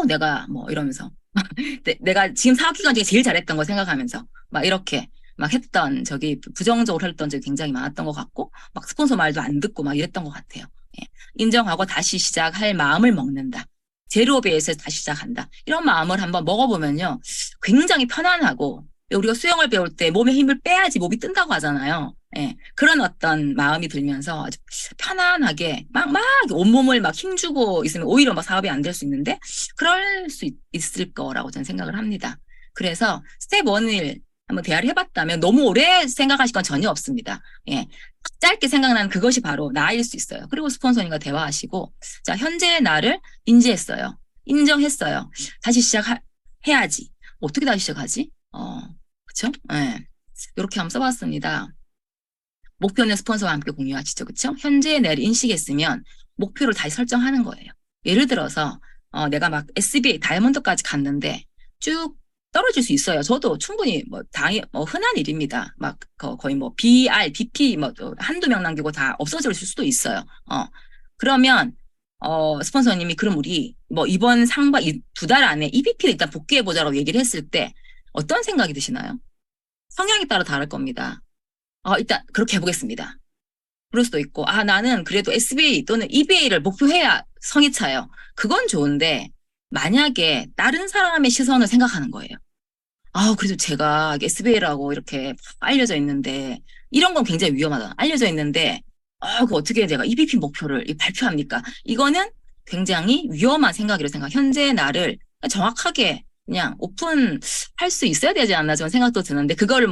내가 뭐 이러면서 내가 지금 사업 기간 중에 제일 잘했던 거 생각하면서 막 이렇게 막 했던 부정적으로 했던 적이 굉장히 많았던 것 같고, 막 스폰서 말도 안 듣고 막 이랬던 것 같아요. 예. 인정하고 다시 시작할 마음을 먹는다. 제로 베이스에서 다시 시작한다. 이런 마음을 한번 먹어보면요, 굉장히 편안하고, 우리가 수영을 배울 때 몸에 힘을 빼야지 몸이 뜬다고 하잖아요. 예. 그런 어떤 마음이 들면서 아주 편안하게 막 온몸을 막 힘주고 있으면 오히려 막 사업이 안 될 수 있는데, 그럴 수 있을 거라고 저는 생각을 합니다. 그래서 스텝 1을 한번 대화를 해봤다면 너무 오래 생각하실 건 전혀 없습니다. 예. 짧게 생각나는 그것이 바로 나일 수 있어요. 그리고 스폰서님과 대화하시고, 자, 현재의 나를 인지했어요. 인정했어요. 다시 시작해야지. 어떻게 다시 시작하지? 그쵸? 예. 이렇게 한번 써봤습니다. 목표는 스폰서와 함께 공유하시죠. 그쵸? 현재의 나를 인식했으면 목표를 다시 설정하는 거예요. 예를 들어서, 내가 막 SBA 다이아몬드까지 갔는데 쭉 떨어질 수 있어요. 저도 충분히 흔한 일입니다. 막 거의 BR, BP 한두 명 남기고 다 없어질 수도 있어요. 그러면 스폰서님이 그럼 우리 이번 상반 2달 안에 EBP를 일단 복귀해 보자라고 얘기를 했을 때 어떤 생각이 드시나요? 성향에 따라 다를 겁니다. 일단 그렇게 해보겠습니다. 그럴 수도 있고, 나는 그래도 SBA 또는 EBA를 목표해야 성이 차요. 그건 좋은데 만약에 다른 사람의 시선을 생각하는 거예요. 그래도 제가 SBA라고 이렇게 알려져 있는데, 이런 건 굉장히 위험하다. 알려져 있는데, 그 어떻게 제가 EBP 목표를 발표합니까? 이거는 굉장히 위험한 생각이라고 생각. 현재 나를 정확하게 그냥 오픈할 수 있어야 되지 않나 저는 생각도 드는데, 그거를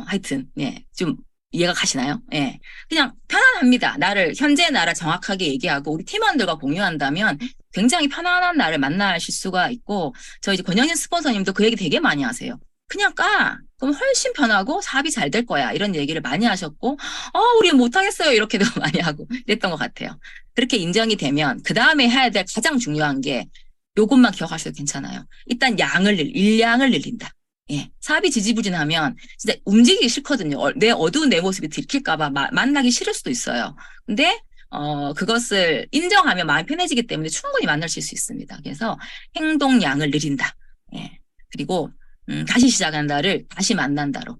하여튼, 예, 좀 이해가 가시나요? 예. 그냥 편안합니다. 현재 나를 정확하게 얘기하고 우리 팀원들과 공유한다면 굉장히 편안한 나를 만나실 수가 있고, 저희 이제 권영진 스폰서님도 그 얘기 되게 많이 하세요. 그냥 그럼 훨씬 편하고 사업이 잘 될 거야. 이런 얘기를 많이 하셨고, 우리 못하겠어요. 이렇게도 많이 하고 그랬던 것 같아요. 그렇게 인정이 되면 그 다음에 해야 될 가장 중요한 게 요것만 기억하셔도 괜찮아요. 일단 일량을 늘린다. 예, 사업이 지지부진하면 진짜 움직이기 싫거든요. 내 어두운 내 모습이 들킬까봐 만나기 싫을 수도 있어요. 근데 그것을 인정하면 마음이 편해지기 때문에 충분히 만나실 수 있습니다. 그래서 행동량을 늘린다. 예, 그리고 다시 시작한다를 다시 만난다로.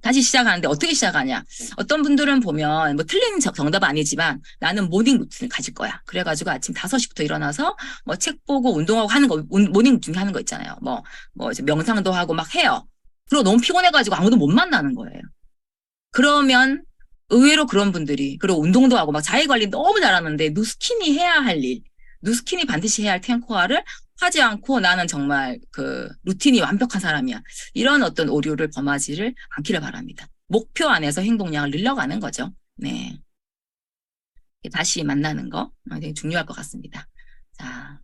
다시 시작하는데 어떻게 시작하냐? 어떤 분들은 보면 틀린 정답은 아니지만 나는 모닝 루틴을 가질 거야. 그래가지고 아침 5시부터 일어나서 책 보고 운동하고 하는 거, 모닝 루틴 하는 거 있잖아요. 이제 명상도 하고 막 해요. 그리고 너무 피곤해가지고 아무도 못 만나는 거예요. 그러면 의외로 그런 분들이, 그리고 운동도 하고 막 자기 관리 너무 잘하는데 누스킨이 해야 할 일, 누스킨이 반드시 해야 할 탱코아를 하지 않고 나는 정말 루틴이 완벽한 사람이야. 이런 어떤 오류를 범하지를 않기를 바랍니다. 목표 안에서 행동량을 늘려가는 거죠. 네. 다시 만나는 거 되게 중요할 것 같습니다. 자,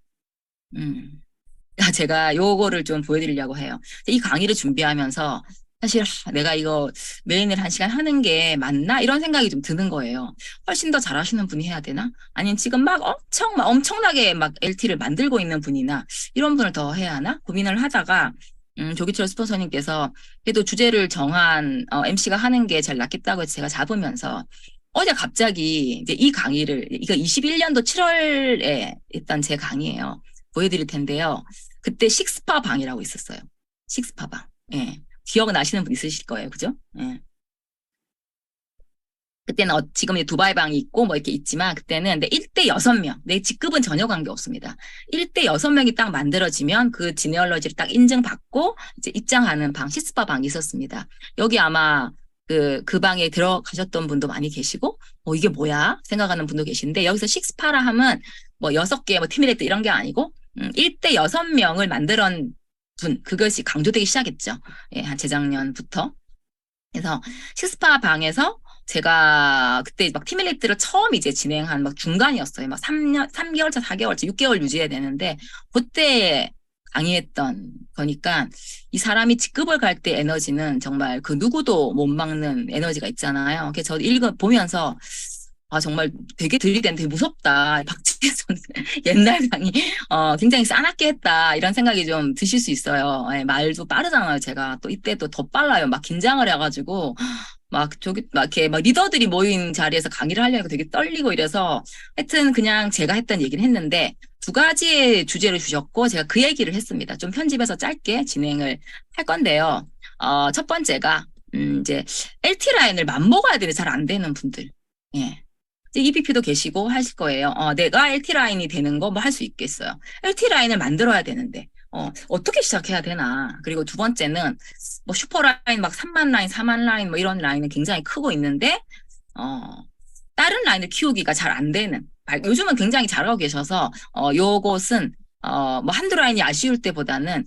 제가 요거를 좀 보여드리려고 해요. 이 강의를 준비하면서 사실 내가 이거 메인을 1시간 하는 게 맞나? 이런 생각이 좀 드는 거예요. 훨씬 더 잘하시는 분이 해야 되나? 아니면 지금 엄청나게 LT를 만들고 있는 분이나 이런 분을 더 해야 하나? 고민을 하다가 조기철 스폰서님께서 그래도 주제를 정한 MC가 하는 게 제일 낫겠다고 해서 제가 잡으면서 어제 갑자기 이제 이 강의를, 이거 21년도 7월에 했던 제 강의예요. 보여드릴 텐데요. 그때 식스파 방이라고 있었어요. 식스파 방. 예. 기억나시는 분 있으실 거예요. 그죠? 예. 그때는 지금 두바이 방이 있고 뭐 이렇게 있지만 그때는 내 1대 6명, 내 직급은 전혀 관계 없습니다. 1대 6명이 딱 만들어지면 그 지네얼러지를 딱 인증받고 이제 입장하는 방, 시스파 방이 있었습니다. 여기 아마 그 방에 들어가셨던 분도 많이 계시고, 이게 뭐야? 생각하는 분도 계신데, 여기서 식스파라 하면 뭐 6개, 뭐 티미레트 이런 게 아니고, 1대 6명을 만들었 분, 그것이 강조되기 시작했죠. 예, 한 재작년부터. 그래서 식스파 방에서 제가 그때 막 티밀리트를 처음 이제 진행한 막 중간이었어요. 막 3개월차, 4개월차, 6개월 유지해야 되는데, 그때 강의했던 거니까 이 사람이 직급을 갈 때 에너지는 정말 그 누구도 못 막는 에너지가 있잖아요. 그래서 저도 보면서 정말 되게 들리기엔 되게 무섭다. 박지선 옛날 강의 굉장히 싸납게 했다. 이런 생각이 좀 드실 수 있어요. 예, 말도 빠르잖아요. 제가 또 이때도 더 빨라요. 막 긴장을 해가지고 막 이렇게 막 리더들이 모인 자리에서 강의를 하려니까 되게 떨리고 이래서 하여튼 그냥 제가 했던 얘기를 했는데 2가지의 주제를 주셨고 제가 그 얘기를 했습니다. 좀 편집해서 짧게 진행을 할 건데요. 첫 번째가 이제 LT 라인을 맞먹어야 되는데 잘 안 되는 분들. 예. EBP도 계시고 하실 거예요. 내가 LT 라인이 되는 거 뭐 할 수 있겠어요. LT 라인을 만들어야 되는데 어떻게 시작해야 되나. 그리고 두 번째는 뭐 슈퍼라인 막 3만 라인, 4만 라인 뭐 이런 라인은 굉장히 크고 있는데 다른 라인을 키우기가 잘 안 되는. 요즘은 굉장히 잘하고 계셔서 요것은 뭐 한두 라인이 아쉬울 때보다는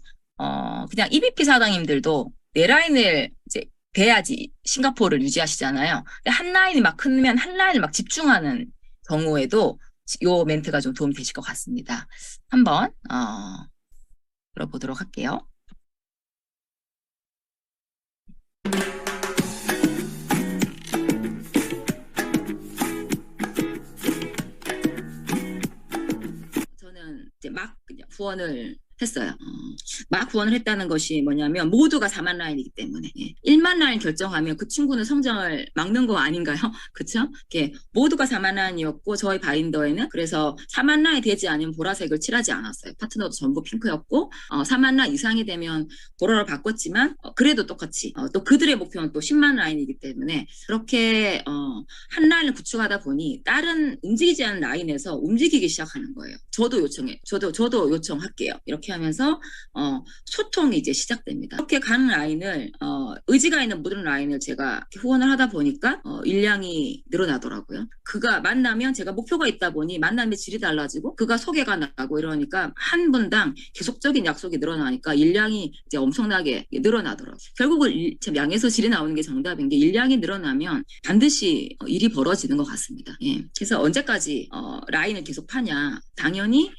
그냥 EBP 사장님들도 내 라인을 이제 돼야지 싱가포르를 유지하시잖아요. 한 라인이 막 크면 한 라인을 막 집중하는 경우에도 요 멘트가 좀 도움이 되실 것 같습니다. 한번 들어보도록 할게요. 저는 이제 막 그냥 후원을 했어요. 막 후원을 했다는 것이 뭐냐면 모두가 4만 라인이기 때문에 1만 라인 결정하면 그 친구는 성장을 막는 거 아닌가요? 그렇죠? 모두가 4만 라인이었고 저희 바인더에는 그래서 4만 라인이 되지 않으면 보라색을 칠하지 않았어요. 파트너도 전부 핑크였고 4만 라인 이상이 되면 보라로 바꿨지만 그래도 똑같이 또 그들의 목표는 또 10만 라인이기 때문에 그렇게 한 라인을 구축하다 보니 다른 움직이지 않는 라인에서 움직이기 시작하는 거예요. 저도 요청할게요. 이렇게 하면서 소통이 이제 시작됩니다. 이렇게 가는 라인을 의지가 있는 모든 라인을 제가 후원을 하다 보니까 일량이 늘어나더라고요. 그가 만나면 제가 목표가 있다 보니 만남의 질이 달라지고 그가 소개가 나고 이러니까 한 분당 계속적인 약속이 늘어나니까 일량이 이제 엄청나게 늘어나더라고요. 결국은 양에서 질이 나오는 게 정답인 게 일량이 늘어나면 반드시 일이 벌어지는 것 같습니다. 예. 그래서 언제까지 라인을 계속 파냐. 당연히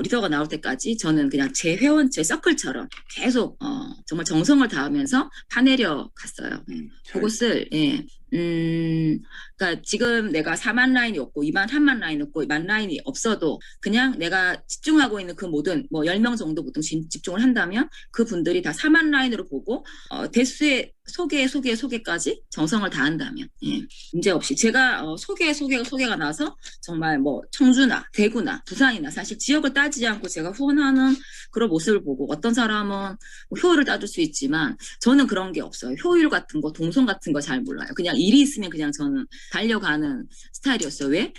리더가 나올 때까지 저는 그냥 제 회원, 제 서클처럼 계속 정말 정성을 다하면서 파내려 갔어요. 그것을 그러니까 지금 내가 4만 라인이 없고 2만 3만 라인이 없고 2만 라인이 없어도 그냥 내가 집중하고 있는 그 모든 뭐 10명 정도 보통 집중을 한다면 그분들이 다 4만 라인으로 보고 대수의 소개까지 정성을 다한다면 문제 없이 제가 소개가 나서 정말 뭐 청주나 대구나 부산이나 사실 지역을 따지지 않고 제가 후원하는 그런 모습을 보고 어떤 사람은 뭐 효율을 따질 수 있지만 저는 그런 게 없어요. 효율 같은 거 동선 같은 거 잘 몰라요. 그냥 일이 있으면 그냥 저는 달려가는 스타일이었어요. 왜?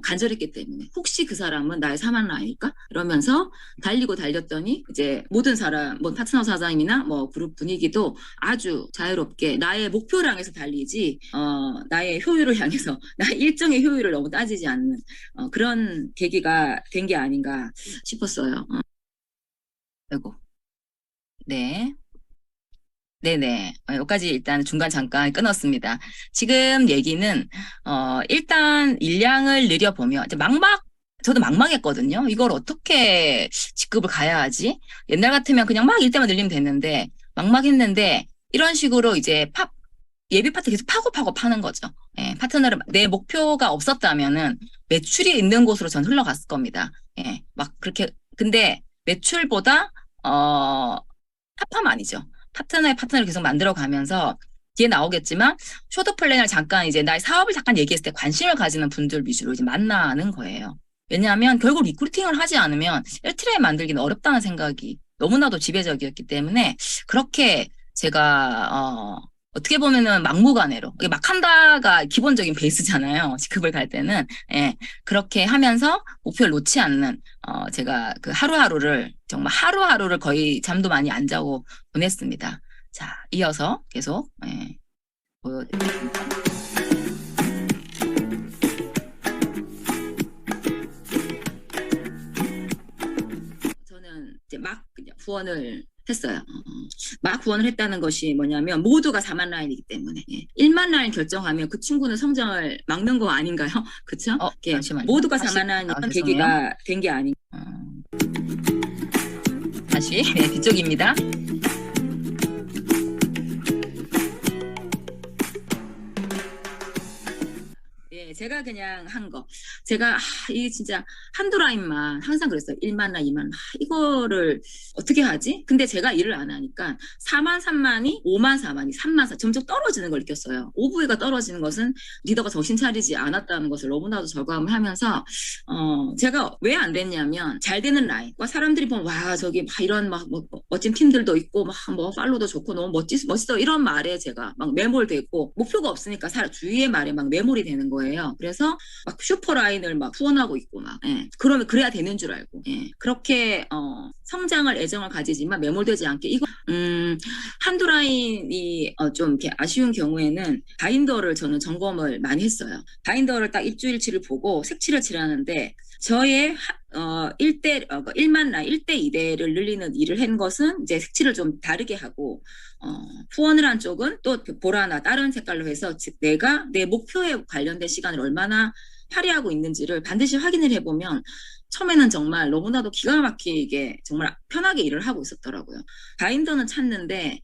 간절했기 때문에 혹시 그 사람은 나의 4만 라인일까? 이러면서 달렸더니 이제 모든 사람 뭐 파트너 사장님이나 뭐 그룹 분위기도 아주 자유롭게 나의 목표를 향해서 달리지 나의 효율을 향해서 나의 일정의 효율을 너무 따지지 않는 그런 계기가 된 게 아닌가 싶었어요. 아이고. 네. 네네. 여기까지 일단 중간 잠깐 끊었습니다. 지금 얘기는 일단 일량을 늘려보면 이제 저도 막막했거든요. 이걸 어떻게 직급을 가야 하지? 옛날 같으면 그냥 막 일대만 늘리면 됐는데 막막했는데 이런 식으로 이제 예비 파트 계속 파고 파는 거죠. 예, 파트너를 내 목표가 없었다면은 매출이 있는 곳으로 전 흘러갔을 겁니다. 예, 막 그렇게 근데 매출보다 합함 아니죠. 파트너를 계속 만들어가면서 뒤에 나오겠지만 쇼트 플랜을 잠깐 이제 나의 사업을 잠깐 얘기했을 때 관심을 가지는 분들 위주로 이제 만나는 거예요. 왜냐하면 결국 리크루팅을 하지 않으면 LT라인 만들기는 어렵다는 생각이 너무나도 지배적이었기 때문에 그렇게 제가 어떻게 보면은 막무가내로 이게 막 한다가 기본적인 베이스잖아요. 직급을 갈 때는 예, 그렇게 하면서 목표를 놓지 않는 제가 그 하루하루를 정말 하루하루를 거의 잠도 많이 안 자고 보냈습니다. 자, 이어서 계속 보여드릴게요. 저는 이제 막 그냥 후원을 했어요. 막 후원을 했다는 것이 뭐냐면 모두가 4만 라인이기 때문에 1만 라인 결정하면 그 친구는 성장을 막는 거 아닌가요? 그렇죠? 잠시만요. 모두가 4만 라인이면 계기가 된 게 아닌가. 다시 뒤쪽입니다. 제가 그냥 한 거. 제가, 이게 진짜 한두 라인만 항상 그랬어요. 1만 라인, 2만 라인. 이거를 어떻게 하지? 근데 제가 일을 안 하니까 4만, 3만이, 5만, 4만이, 3만, 4 점점 떨어지는 걸 느꼈어요. 오브웨이가 떨어지는 것은 리더가 정신 차리지 않았다는 것을 너무나도 절감을 하면서, 제가 왜 안 됐냐면 잘 되는 라인과 사람들이 보면, 와, 저기 막 이런 막 뭐, 멋진 팀들도 있고, 막 뭐 팔로도 좋고 너무 멋있어. 이런 말에 제가 막 매몰되고, 목표가 없으니까 주위의 말에 막 매몰이 되는 거예요. 그래서 막 슈퍼라인을 막 후원하고 있고 막 그러면 그래야 되는 줄 알고 그렇게 성장을 애정을 가지지만 매몰되지 않게 이거 한두 라인이 좀 이렇게 아쉬운 경우에는 바인더를 저는 점검을 많이 했어요. 바인더를 딱 일주일치를 보고 색칠을 칠하는데 저의 1만 라인 1대 2대를 늘리는 일을 한 것은 이제 색칠을 좀 다르게 하고 후원을 한 쪽은 또 보라나 다른 색깔로 해서 내가 내 목표에 관련된 시간을 얼마나 할애하고 있는지를 반드시 확인을 해보면 처음에는 정말 너무나도 기가 막히게 정말 편하게 일을 하고 있었더라고요. 바인더는 찾는데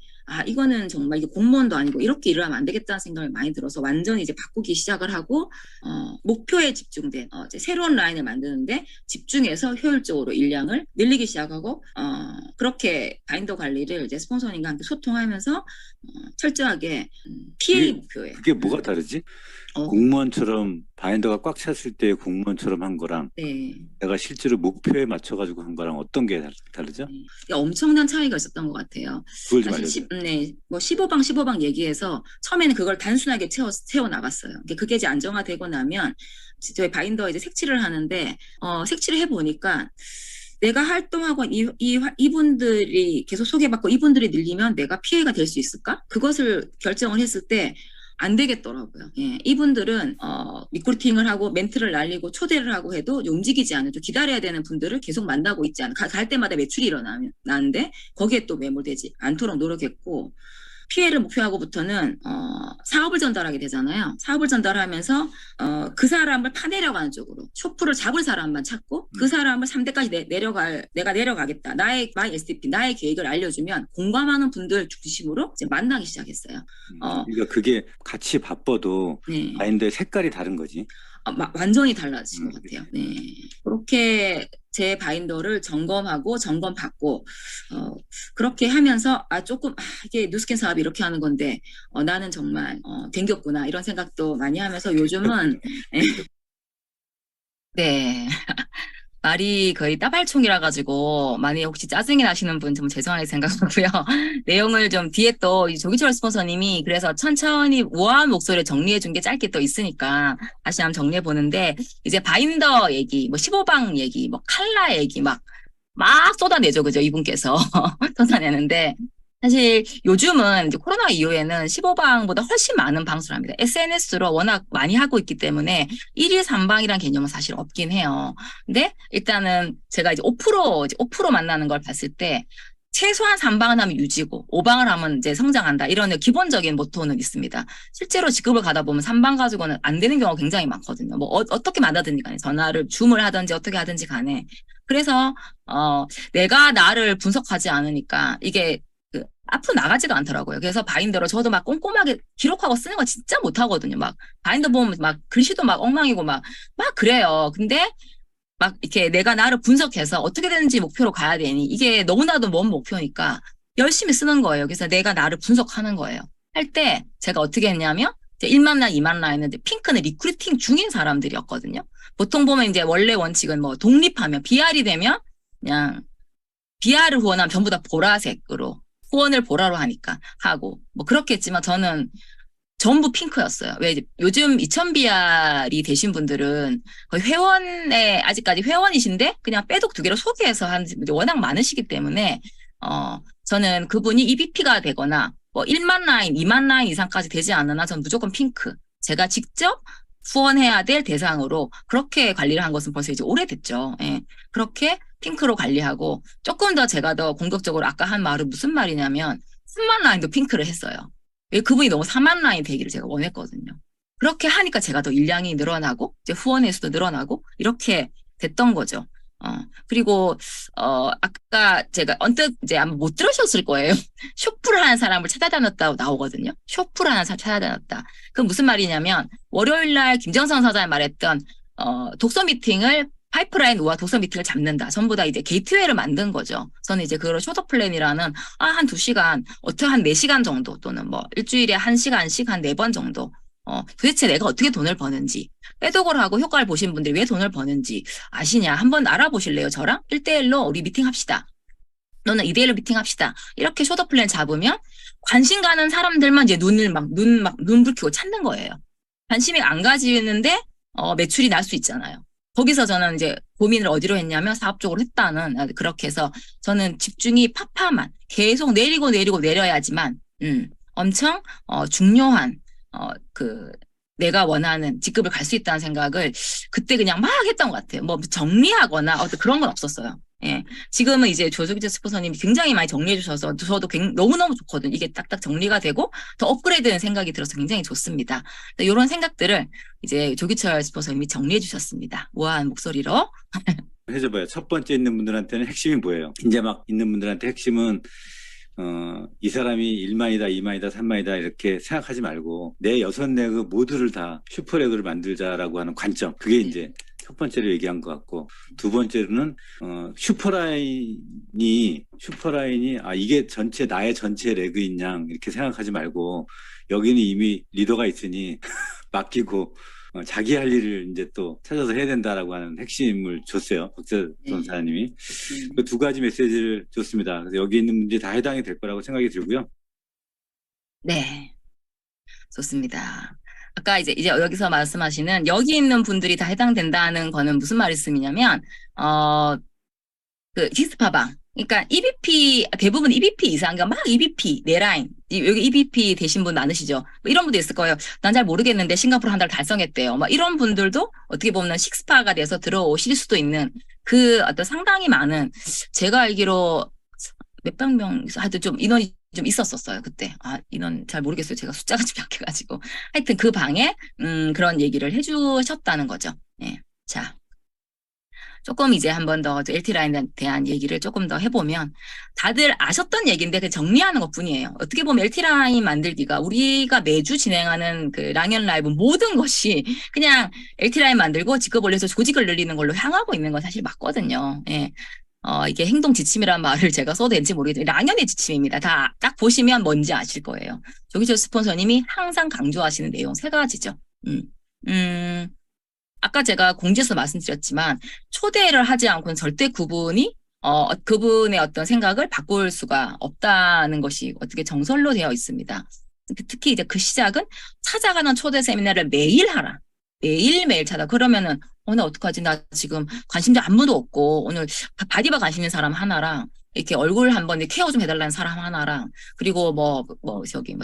이거는 정말 이게 공무원도 아니고 이렇게 일을 하면 안 되겠다는 생각이 많이 들어서 완전히 이제 바꾸기 시작을 하고 목표에 집중된 이제 새로운 라인을 만드는데 집중해서 효율적으로 일량을 늘리기 시작하고 그렇게 바인더 관리를 이제 스폰서님과 함께 소통하면서 철저하게 PA 목표에 그게 뭐가 다르지? 공무원처럼 바인더가 꽉 찼을 때 공무원처럼 한 거랑 내가 실제로 목표에 맞춰가지고 한 거랑 어떤 게 다르죠? 엄청난 차이가 있었던 것 같아요. 그걸 좀 알려주세요. 뭐 15방 얘기해서 처음에는 그걸 단순하게 채워 나갔어요. 그게 이제 안정화되고 나면 저희 바인더 이제 색칠을 하는데 색칠을 해보니까 내가 활동하고 이분들이 계속 소개받고 이분들이 늘리면 내가 피해가 될 수 있을까? 그것을 결정을 했을 때 안 되겠더라고요. 이분들은 리크루팅을 하고 멘트를 날리고 초대를 하고 해도 움직이지 않아도 기다려야 되는 분들을 계속 만나고 있지 않아. 갈 때마다 매출이 일어나는데 거기에 또 매몰되지 않도록 노력했고 피해를 목표하고부터는 사업을 전달하게 되잖아요. 사업을 전달하면서 그 사람을 파내려가는 쪽으로 쇼프를 잡을 사람만 찾고 그 사람을 3대까지 내가 내려가겠다. 나의 SDP, 나의 계획을 알려주면 공감하는 분들 중심으로 이제 만나기 시작했어요. 그러니까 그게 같이 바빠도 바인더의 색깔이 다른 거지. 완전히 달라진 것 같아요. 그렇게 제 바인더를 점검하고 점검받고 그렇게 하면서 조금 이게 뉴스캔 사업이 이렇게 하는 건데 나는 정말 댕겼구나 이런 생각도 많이 하면서 요즘은 말이 거의 따발총이라 가지고 많이 혹시 짜증이 나시는 분 좀 죄송하게 생각하고요. 내용을 좀 뒤에 또 조기철 스폰서님이 그래서 천천히 우아한 목소리를 정리해 준 게 짧게 또 있으니까 다시 한번 정리해 보는데 이제 바인더 얘기, 뭐 15방 얘기, 뭐 칼라 얘기 막 쏟아내죠. 그죠? 이분께서 쏟아내는데 사실 요즘은 이제 코로나 이후에는 15방보다 훨씬 많은 방송을 합니다. SNS로 워낙 많이 하고 있기 때문에 1일 3방이란 개념은 사실 없긴 해요. 근데 일단은 제가 이제 5% 만나는 걸 봤을 때 최소한 3방을 하면 유지고 5방을 하면 이제 성장한다. 이런 기본적인 모토는 있습니다. 실제로 직급을 가다 보면 3방 가지고는 안 되는 경우가 굉장히 많거든요. 뭐 어떻게 만나든지 간에 전화를 줌을 하든지 어떻게 하든지 간에. 그래서 내가 나를 분석하지 않으니까 이게 앞으로 나가지가 않더라고요. 그래서 바인더로 저도 막 꼼꼼하게 기록하고 쓰는 거 진짜 못하거든요. 막 바인더 보면 막 글씨도 막 엉망이고 막 그래요. 근데 막 이렇게 내가 나를 분석해서 어떻게 되는지 목표로 가야 되니 이게 너무나도 먼 목표니까 열심히 쓰는 거예요. 그래서 내가 나를 분석하는 거예요. 할 때 제가 어떻게 했냐면 1만 라인, 2만 라인 했는데 핑크는 리크루팅 중인 사람들이었거든요. 보통 보면 이제 원래 원칙은 뭐 독립하면 BR이 되면 그냥 BR을 후원하면 전부 다 보라색으로 후원을 보라로 하니까 하고 뭐 그렇게 했지만 저는 전부 핑크였어요. 왜 요즘 2000BR이 되신 분들은 거의 회원에 아직까지 회원이신데 그냥 빼독 2개로 소개해서 하는 분들이 워낙 많으시기 때문에 저는 그분이 EBP가 되거나 뭐 1만 라인, 2만 라인 이상까지 되지 않으나 전 무조건 핑크. 제가 직접 후원해야 될 대상으로 그렇게 관리를 한 것은 벌써 이제 오래됐죠. 예. 그렇게 핑크로 관리하고 조금 더 제가 더 공격적으로 아까 한 말은 무슨 말이냐면 3만 라인도 핑크를 했어요. 그분이 너무 4만 라인 되기를 제가 원했거든요. 그렇게 하니까 제가 더 일량이 늘어나고 이제 후원의 수도 늘어나고 이렇게 됐던 거죠. 그리고 아까 제가 언뜻 이제 아마 못 들으셨을 거예요. 쇼프를 하는 사람을 찾아다녔다고 나오거든요. 쇼프를 하는 사람 찾아다녔다. 그건 무슨 말이냐면 월요일 날 김정선 사장이 말했던 독서 미팅을 파이프라인 우와 독서 미팅을 잡는다. 전부 다 이제 게이트웨이를 만든 거죠. 저는 이제 그걸 쇼더 플랜이라는 한 2시간, 어떻게 한 4시간 정도 또는 뭐 일주일에 1시간씩 한 4번 정도 도대체 내가 어떻게 돈을 버는지 빼독을 하고 효과를 보신 분들이 왜 돈을 버는지 아시냐? 한번 알아보실래요? 저랑 1대1로 우리 미팅합시다. 너는 2대1로 미팅합시다. 이렇게 쇼더 플랜 잡으면 관심 가는 사람들만 이제 눈 붉히고 찾는 거예요. 관심이 안 가지는데 매출이 날 수 있잖아요. 거기서 저는 이제 고민을 어디로 했냐면 사업 쪽으로 했다는 그렇게 해서 저는 집중이 파파만 계속 내리고 내려야지만 엄청 중요한 내가 원하는 직급을 갈 수 있다는 생각을 그때 그냥 막 했던 것 같아요. 뭐 정리하거나 어떤 그런 건 없었어요. 예. 지금은 이제 조기철 스포서님이 굉장히 많이 정리해 주셔서 저도 너무너무 좋거든요. 이게 딱딱 정리가 되고 더 업그레이드되는 생각이 들어서 굉장히 좋습니다. 이런 생각들을 이제 조기철 스포서님이 정리해 주셨습니다. 우아한 목소리로. 해줘봐요. 첫 번째 있는 분들한테는 핵심이 뭐예요? 이제 막 있는 분들한테 핵심은 이 사람이 1만이다, 2만이다, 3만이다 이렇게 생각하지 말고 내 6레그 모두를 다 슈퍼레그를 만들자라고 하는 관점. 그게 이제 첫 번째로 얘기한 것 같고 두 번째로는 슈퍼라인이 이게 나의 전체 레그인 양 이렇게 생각하지 말고 여기는 이미 리더가 있으니 맡기고 자기 할 일을 이제 또 찾아서 해야 된다라고 하는 핵심을 줬어요. 박재선 사장님이. 그 2가지 메시지를 줬습니다. 그래서 여기 있는 분들이 다 해당이 될 거라고 생각이 들고요. 네. 좋습니다. 아까 이제 여기서 말씀하시는 여기 있는 분들이 다 해당된다는 거는 무슨 말씀이냐면 킥스파방. 그러니까 EBP 대부분 EBP 이상 그러니까 막 EBP 네 라인 여기 EBP 되신 분 많으시죠. 뭐 이런 분도 있을 거예요. 난 잘 모르겠는데 싱가포르 한 달 달성했대요. 막 이런 분들도 어떻게 보면 식스파가 돼서 들어오실 수도 있는 그 어떤 상당히 많은 제가 알기로 몇백 명 하여튼 좀 인원이 좀 있었었어요 그때. 인원 잘 모르겠어요. 제가 숫자가 좀 약해가지고 하여튼 그 방에 그런 얘기를 해주셨다는 거죠. 예. 자. 조금 이제 한 번 더 LT라인에 대한 얘기를 조금 더 해보면 다들 아셨던 얘기인데 그 정리하는 것 뿐이에요. 어떻게 보면 LT라인 만들기가 우리가 매주 진행하는 그 랑연 라이브 모든 것이 그냥 LT라인 만들고 직급 올려서 조직을 늘리는 걸로 향하고 있는 건 사실 맞거든요. 예. 이게 행동 지침이라는 말을 제가 써도 될지 모르겠지만 랑연의 지침입니다. 다 딱 보시면 뭔지 아실 거예요. 조기철 스폰서님이 항상 강조하시는 내용 3가지죠. 아까 제가 공지에서 말씀드렸지만 초대를 하지 않고는 절대 그분이 그분의 어떤 생각을 바꿀 수가 없다는 것이 어떻게 정설로 되어 있습니다. 특히 이제 그 시작은 찾아가는 초대 세미나를 매일 하라. 매일매일 찾아. 그러면은 나 어떡하지? 나 지금 관심자 아무도 없고 오늘 바디바 관심 있는 사람 하나랑 이렇게 얼굴 한번 케어 좀 해달라는 사람 하나랑 그리고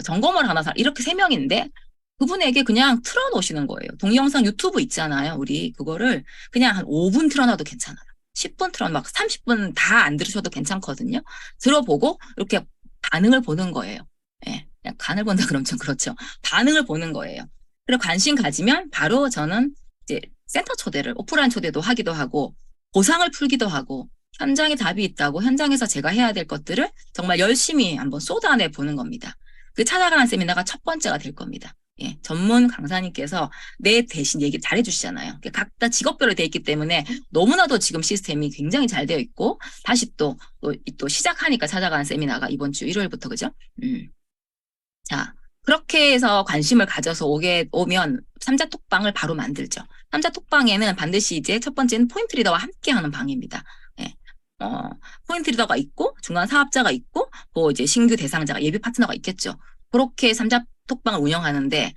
점검을 하나 이렇게 3명인데 그분에게 그냥 틀어놓으시는 거예요. 동영상 유튜브 있잖아요. 우리 그거를 그냥 한 5분 틀어놔도 괜찮아요. 10분 막 30분 다 안 들으셔도 괜찮거든요. 들어보고 이렇게 반응을 보는 거예요. 예, 그냥 간을 본다 그러면 좀 그렇죠. 반응을 보는 거예요. 그리고 관심 가지면 바로 저는 이제 센터 초대를 오프라인 초대도 하기도 하고 보상을 풀기도 하고 현장에 답이 있다고 현장에서 제가 해야 될 것들을 정말 열심히 한번 쏟아내 보는 겁니다. 그 찾아가는 세미나가 첫 번째가 될 겁니다. 예, 전문 강사님께서 내 대신 얘기 잘 해주시잖아요. 각자 직업별로 되어 있기 때문에 너무나도 지금 시스템이 굉장히 잘 되어 있고 다시 또 시작하니까 찾아가는 세미나가 이번 주 1월부터 그죠? 자, 그렇게 해서 관심을 가져서 오면 3자 톡방을 바로 만들죠. 3자 톡방에는 반드시 이제 첫 번째는 포인트 리더와 함께 하는 방입니다. 예. 포인트 리더가 있고 중간 사업자가 있고 뭐 이제 신규 대상자가 예비 파트너가 있겠죠. 그렇게 삼자 톡방을 운영하는데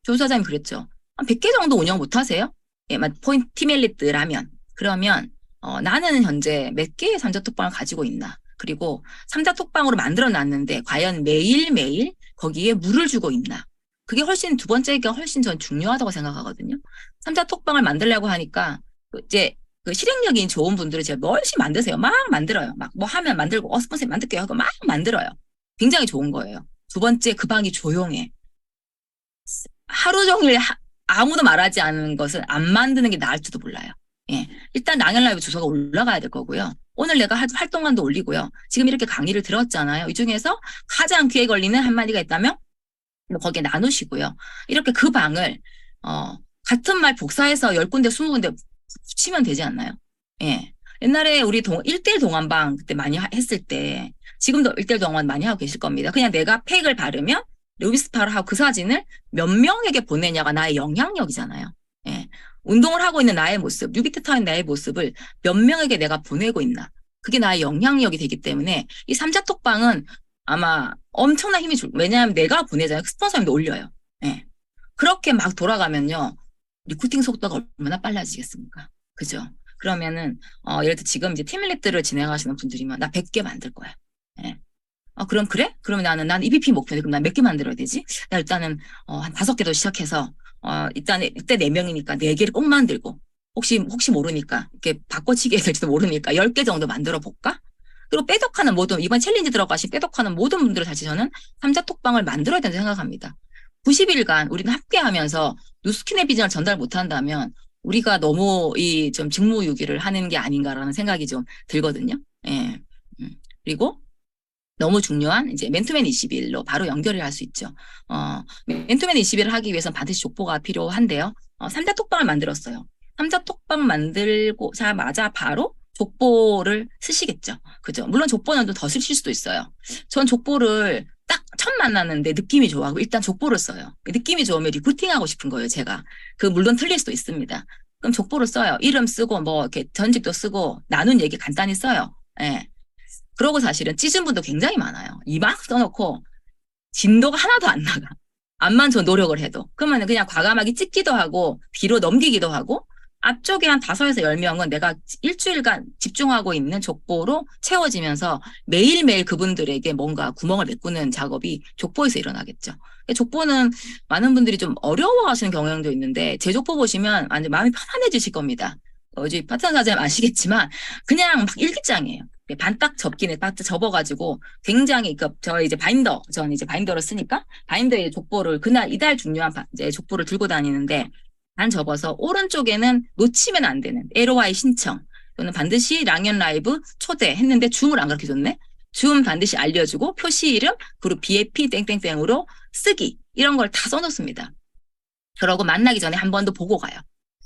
조 사장님 그랬죠. 한 100개 정도 운영 못 하세요? 예, 포인트 티멜리트라면 그러면 나는 현재 몇 개의 삼자 톡방을 가지고 있나? 그리고 삼자 톡방으로 만들어 놨는데 과연 매일매일 거기에 물을 주고 있나? 그게 훨씬 두 번째가 훨씬 전 중요하다고 생각하거든요. 삼자 톡방을 만들려고 하니까 이제 그 실행력이 좋은 분들은 제가 멀씬 만드세요. 막 만들어요. 막 뭐 하면 만들고 스폰서 만들게요 하고 막 만들어요. 굉장히 좋은 거예요. 두 번째 그 방이 조용해. 하루 종일 아무도 말하지 않는 것을 안 만드는 게 나을지도 몰라요. 예. 일단 랑연 라이브 주소가 올라가야 될 거고요. 오늘 내가 활동관도 올리고요. 지금 이렇게 강의를 들었잖아요. 이 중에서 가장 귀에 걸리는 한마디가 있다면 거기에 나누시고요. 이렇게 그 방을 같은 말 복사해서 10군데 20군데 붙이면 되지 않나요? 예. 옛날에 우리 1대1 동안방 그때 많이 했을 때 지금도 1대1 동안 많이 하고 계실 겁니다. 그냥 내가 팩을 바르면 루비스파를 하고 그 사진을 몇 명에게 보내냐가 나의 영향력이잖아요. 예. 운동을 하고 있는 나의 모습, 뉴비트 타인 나의 모습을 몇 명에게 내가 보내고 있나. 그게 나의 영향력이 되기 때문에 이 삼자톡방은 아마 엄청난 힘이 왜냐하면 내가 보내잖아요. 스폰서님도 올려요. 예. 그렇게 막 돌아가면요. 리크루팅 속도가 얼마나 빨라지겠습니까? 그죠? 그러면은, 예를 들어 지금 이제 팀리드를 진행하시는 분들이면 나 100개 만들 거야. 예. 그럼 그래? 그러면 나는 EBP 목표인데 그럼 난 몇 개 만들어야 되지? 나 일단은, 한 5개로 시작해서, 일단, 이때 4명이니까 4개를 꼭 만들고, 혹시 모르니까, 이렇게 바꿔치기 해야 될지도 모르니까 10개 정도 만들어 볼까? 그리고 빼독하는 모든, 이번 챌린지 들어가신 빼독하는 모든 분들을 다시 저는 삼자톡방을 만들어야 된다고 생각합니다. 90일간 우리는 함께 하면서 누스킨의 비전을 전달 못 한다면 우리가 너무 이 좀 직무유기를 하는 게 아닌가라는 생각이 좀 들거든요. 예. 그리고 너무 중요한 이제 맨투맨 21로 바로 연결을 할 수 있죠. 맨투맨 21을 하기 위해서는 반드시 족보가 필요한데요. 삼자 톡방을 만들었어요. 삼자 톡방 만들고 자마자 바로 족보를 쓰시겠죠. 그죠? 물론 족보는 더 쓰실 수도 있어요. 전 족보를 딱 처음 만났는데 느낌이 좋아하고 일단 족보를 써요. 느낌이 좋으면 리크루팅하고 싶은 거예요, 제가. 물론 틀릴 수도 있습니다. 그럼 족보를 써요. 이름 쓰고 뭐 이렇게 전직도 쓰고 나눈 얘기 간단히 써요. 예. 그러고 사실은 찢은 분도 굉장히 많아요. 이막 써놓고 진도가 하나도 안 나가. 암만 저 노력을 해도. 그러면 그냥 과감하게 찍기도 하고 뒤로 넘기기도 하고 앞쪽에 한 5에서 10명은 내가 일주일간 집중하고 있는 족보로 채워지면서 매일매일 그분들에게 뭔가 구멍을 메꾸는 작업이 족보에서 일어나겠죠. 족보는 많은 분들이 좀 어려워하시는 경향도 있는데 제 족보 보시면 완전 마음이 편안해지실 겁니다. 어제 파트너 사장님 아시겠지만 그냥 막 일기장이에요. 반딱 접기는 딱 접어가지고 굉장히 저 이제 전 이제 바인더를 쓰니까 바인더의 족보를 그날 이달 중요한 이제 족보를 들고 다니는데 반 접어서 오른쪽에는 놓치면 안 되는 LOI 신청 또는 반드시 랑연 라이브 초대했는데 줌을 안 가르쳐줬네. 줌 반드시 알려주고 표시 이름 그리고 BAP 땡땡땡으로 쓰기 이런 걸 다 써놓습니다. 그러고 만나기 전에 한 번 더 보고 가요.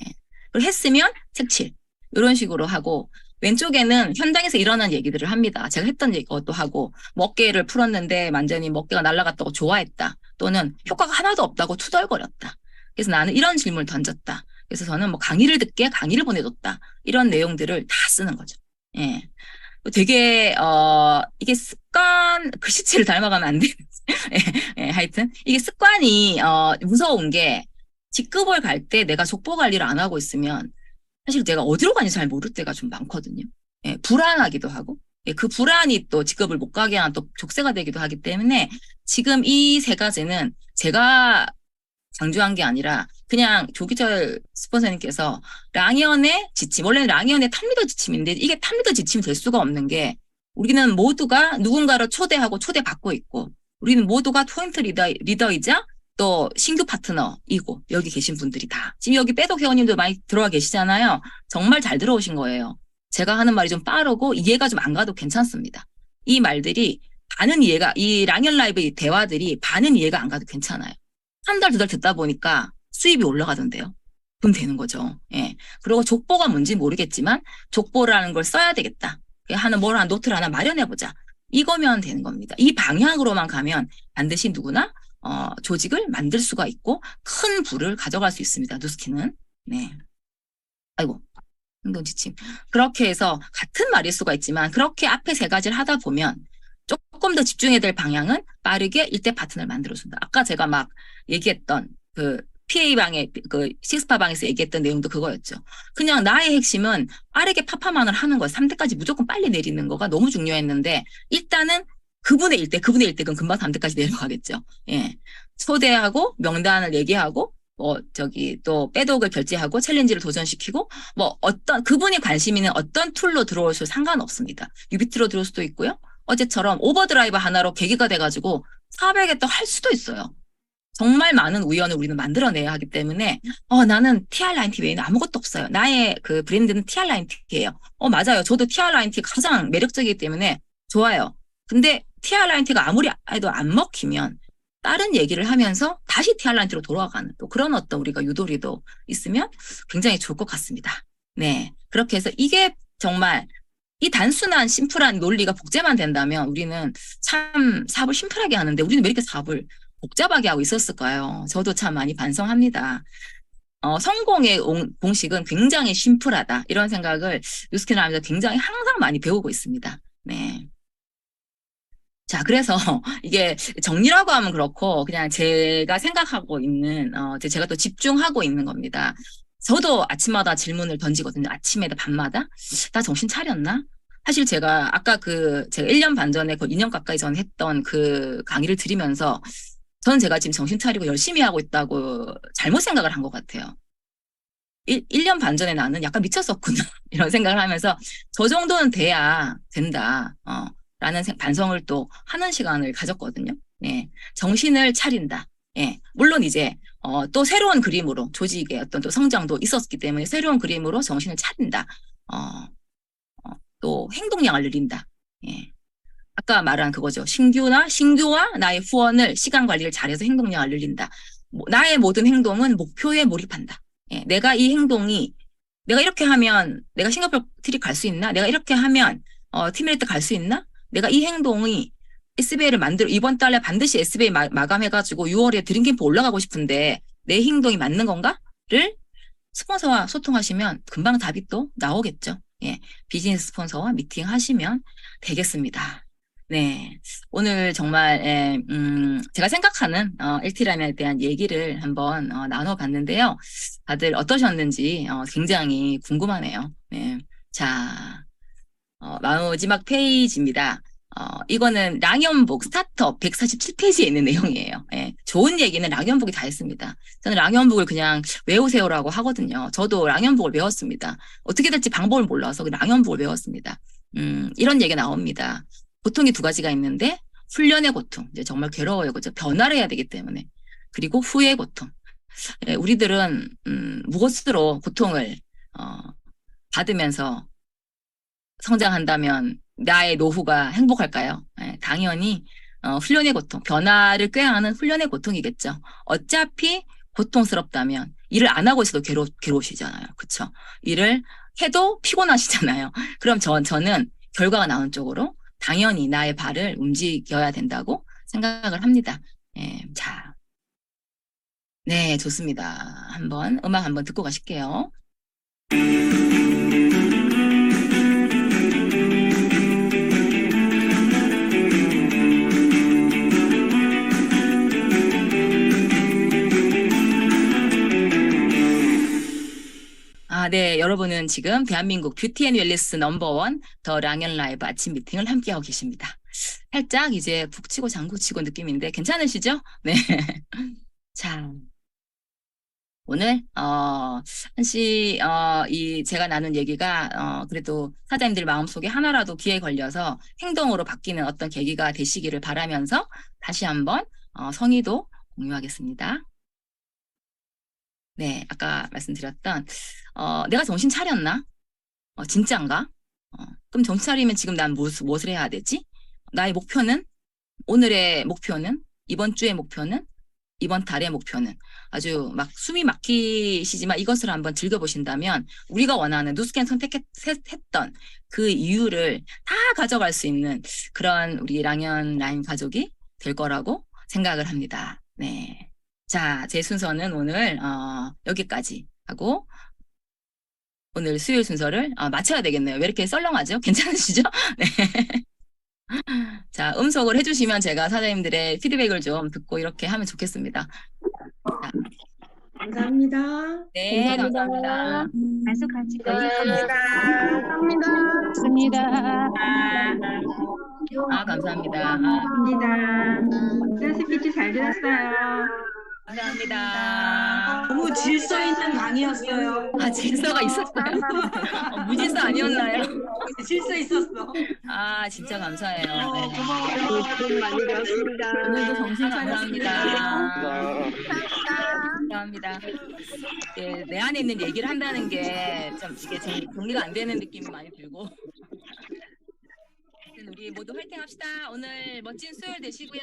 예. 그리고 했으면 색칠 이런 식으로 하고 왼쪽에는 현장에서 일어난 얘기들을 합니다. 제가 했던 것도 하고 먹개를 풀었는데 완전히 먹개가 날아갔다고 좋아했다. 또는 효과가 하나도 없다고 투덜거렸다. 그래서 나는 이런 질문을 던졌다. 그래서 저는 뭐 강의를 듣게 강의를 보내줬다. 이런 내용들을 다 쓰는 거죠. 예. 되게 이게 습관 글씨체를 닮아가면 안 되는지 예, 하여튼 이게 습관이 무서운 게 직급을 갈 때 내가 족보 관리를 안 하고 있으면 사실 내가 어디로 가는지 잘 모를 때가 좀 많거든요. 예, 불안하기도 하고 예, 그 불안이 또 직급을 못 가게 하는 또 족쇄가 되기도 하기 때문에 지금 이 3가지는 제가 강조한 게 아니라 그냥 조기철 스폰서님께서 랑연의 지침, 원래는 랑연의 탑리더 지침인데 이게 탑리더 지침이 될 수가 없는 게 우리는 모두가 누군가를 초대하고 초대받고 있고 우리는 모두가 포인트 리더이자 또 신규 파트너이고 여기 계신 분들이 다 지금 여기 빼독 회원님들 많이 들어와 계시잖아요. 정말 잘 들어오신 거예요. 제가 하는 말이 좀 빠르고 이해가 좀 안 가도 괜찮습니다. 이 말들이 이 랑연 라이브 대화들이 반은 이해가 안 가도 괜찮아요. 한 달, 2달 듣다 보니까 수입이 올라가던데요. 그럼 되는 거죠. 예. 그리고 족보가 뭔지 모르겠지만 족보라는 걸 써야 되겠다. 노트를 하나 마련해보자. 이거면 되는 겁니다. 이 방향으로만 가면 반드시 누구나 조직을 만들 수가 있고 큰 부를 가져갈 수 있습니다. 누스키는. 네. 아이고. 행동 지침. 그렇게 해서 같은 말일 수가 있지만 그렇게 앞에 세 가지를 하다 보면 조금 더 집중해야 될 방향은 빠르게 일대 파트너를 만들어준다. 아까 제가 막 얘기했던 그 PA방에, 그 식스파방에서 얘기했던 내용도 그거였죠. 그냥 나의 핵심은 빠르게 파파만을 하는 거예요. 3대까지 무조건 빨리 내리는 거가 너무 중요했는데 일단은 그분의 그분의 일대는 금방 3대까지 내려가겠죠. 예. 초대하고 명단을 얘기하고 또 빼독을 결제하고 챌린지를 도전시키고 그분이 관심 있는 어떤 툴로 들어오셔도 상관없습니다. 유비트로 들어올 수도 있고요. 어제처럼 오버드라이브 하나로 계기가 돼가지고 400에 또 할 수도 있어요. 정말 많은 우연을 우리는 만들어내야 하기 때문에 나는 TR9T 외에는 아무것도 없어요. 나의 그 브랜드는 TR9T예요. 맞아요. 저도 TR9T 가장 매력적이기 때문에 좋아요. 근데 TR9T가 아무리 해도 안 먹히면 다른 얘기를 하면서 다시 TR9T로 돌아가는 또 그런 어떤 우리가 유도리도 있으면 굉장히 좋을 것 같습니다. 네. 그렇게 해서 이게 정말 이 단순한 심플한 논리가 복제만 된다면 우리는 참 사업을 심플하게 하는데 우리는 왜 이렇게 사업을 복잡하게 하고 있었을까요? 저도 참 많이 반성합니다. 성공의 공식은 굉장히 심플하다. 이런 생각을 뉴스킨을 하면서 굉장히 항상 많이 배우고 있습니다. 네. 자, 그래서 이게 정리라고 하면 그렇고 그냥 제가 생각하고 있는, 제가 또 집중하고 있는 겁니다. 저도 아침마다 질문을 던지거든요. 아침에다 밤마다. 나 정신 차렸나? 사실 제가 아까 제가 1년 반 전에 2년 가까이 전 했던 그 강의를 들으면서 저는 제가 지금 정신 차리고 열심히 하고 있다고 잘못 생각을 한 것 같아요. 1년 반 전에 나는 약간 미쳤었구나. 이런 생각을 하면서 저 정도는 돼야 된다. 라는 반성을 또 하는 시간을 가졌거든요. 네. 정신을 차린다. 예. 물론 이제, 또 새로운 그림으로 조직의 어떤 또 성장도 있었기 때문에 새로운 그림으로 정신을 차린다. 또 행동량을 늘린다. 예. 아까 말한 그거죠. 신규와 나의 후원을 시간 관리를 잘해서 행동량을 늘린다. 나의 모든 행동은 목표에 몰입한다. 예. 내가 이렇게 하면 내가 싱가포르 트립 갈 수 있나? 내가 이렇게 하면 팀메이트 갈 수 있나? 내가 이 행동이 SBA를 이번 달에 반드시 SBA 마감해가지고 6월에 드림캠프 올라가고 싶은데 내 행동이 맞는 건가?를 스폰서와 소통하시면 금방 답이 또 나오겠죠. 예, 비즈니스 스폰서와 미팅하시면 되겠습니다. 네, 오늘 정말 제가 생각하는 LT라인에 대한 얘기를 한번 나눠봤는데요. 다들 어떠셨는지 굉장히 궁금하네요. 네, 자, 마지막 페이지입니다. 이거는 랑연북 스타트업 147페이지에 있는 내용이에요. 예, 좋은 얘기는 랑연북이 다 했습니다. 저는 랑연북을 그냥 외우세요라고 하거든요. 저도 랑연북을 외웠습니다. 어떻게 될지 방법을 몰라서 랑연북을 외웠습니다. 이런 얘기 나옵니다. 고통이 두 가지가 있는데 훈련의 고통, 이제 정말 괴로워요, 그죠? 변화를 해야 되기 때문에. 그리고 후회의 고통. 예, 우리들은 무엇으로 고통을 받으면서 성장한다면 나의 노후가 행복할까요? 네, 당연히 훈련의 고통, 변화를 꾀하는 훈련의 고통이겠죠. 어차피 고통스럽다면 일을 안 하고 있어도 괴로우시잖아요. 그렇죠? 일을 해도 피곤하시잖아요. 그럼 저는 결과가 나온 쪽으로 당연히 나의 발을 움직여야 된다고 생각을 합니다. 자, 네, 좋습니다. 음악 한번 듣고 가실게요. 네, 여러분은 지금 대한민국 뷰티 앤 웰니스 넘버원 더 랑연 라이브 아침 미팅을 함께하고 계십니다. 살짝 이제 북치고 장구치고 느낌인데 괜찮으시죠? 네. 자, 오늘 제가 나눈 얘기가 그래도 사장님들 마음속에 하나라도 귀에 걸려서 행동으로 바뀌는 어떤 계기가 되시기를 바라면서 다시 한번 성의도 공유하겠습니다. 네, 아까 말씀드렸던 내가 정신 차렸나? 진짜인가? 그럼 정신 차리면 지금 난 무엇을 해야 되지? 나의 목표는? 오늘의 목표는? 이번 주의 목표는? 이번 달의 목표는? 아주 막 숨이 막히시지만 이것을 한번 즐겨보신다면 우리가 원하는 누스캔 선택했던 그 이유를 다 가져갈 수 있는 그런 우리 랑연 라인 가족이 될 거라고 생각을 합니다. 네. 자, 제 순서는 오늘 여기까지 하고 오늘 수요일 순서를 마쳐야 되겠네요. 왜 이렇게 썰렁하죠? 괜찮으시죠? 네. 자, 음속을 해주시면 제가 사장님들의 피드백을 좀 듣고 이렇게 하면 좋겠습니다. 자, 감사합니다. 네, 감사합니다. 말씀 같이 감사합니다. 감사합니다. 스피치 잘 들었어요. 감사합니다. 너무 질서 있는 강의였어요. 질서가 있었어요? 무질서 아니었나요? 질서 있었어. 진짜 감사해요. 네. 고마워요. 돈 많이 들었습니다. 오늘도 정신 차렸습니다. 감사합니다. 네, 내 안에 있는 얘기를 한다는 게 좀 이게 정리가 안 되는 느낌이 많이 들고. 우리 모두 화이팅 합시다. 오늘 멋진 수요일 되시고요.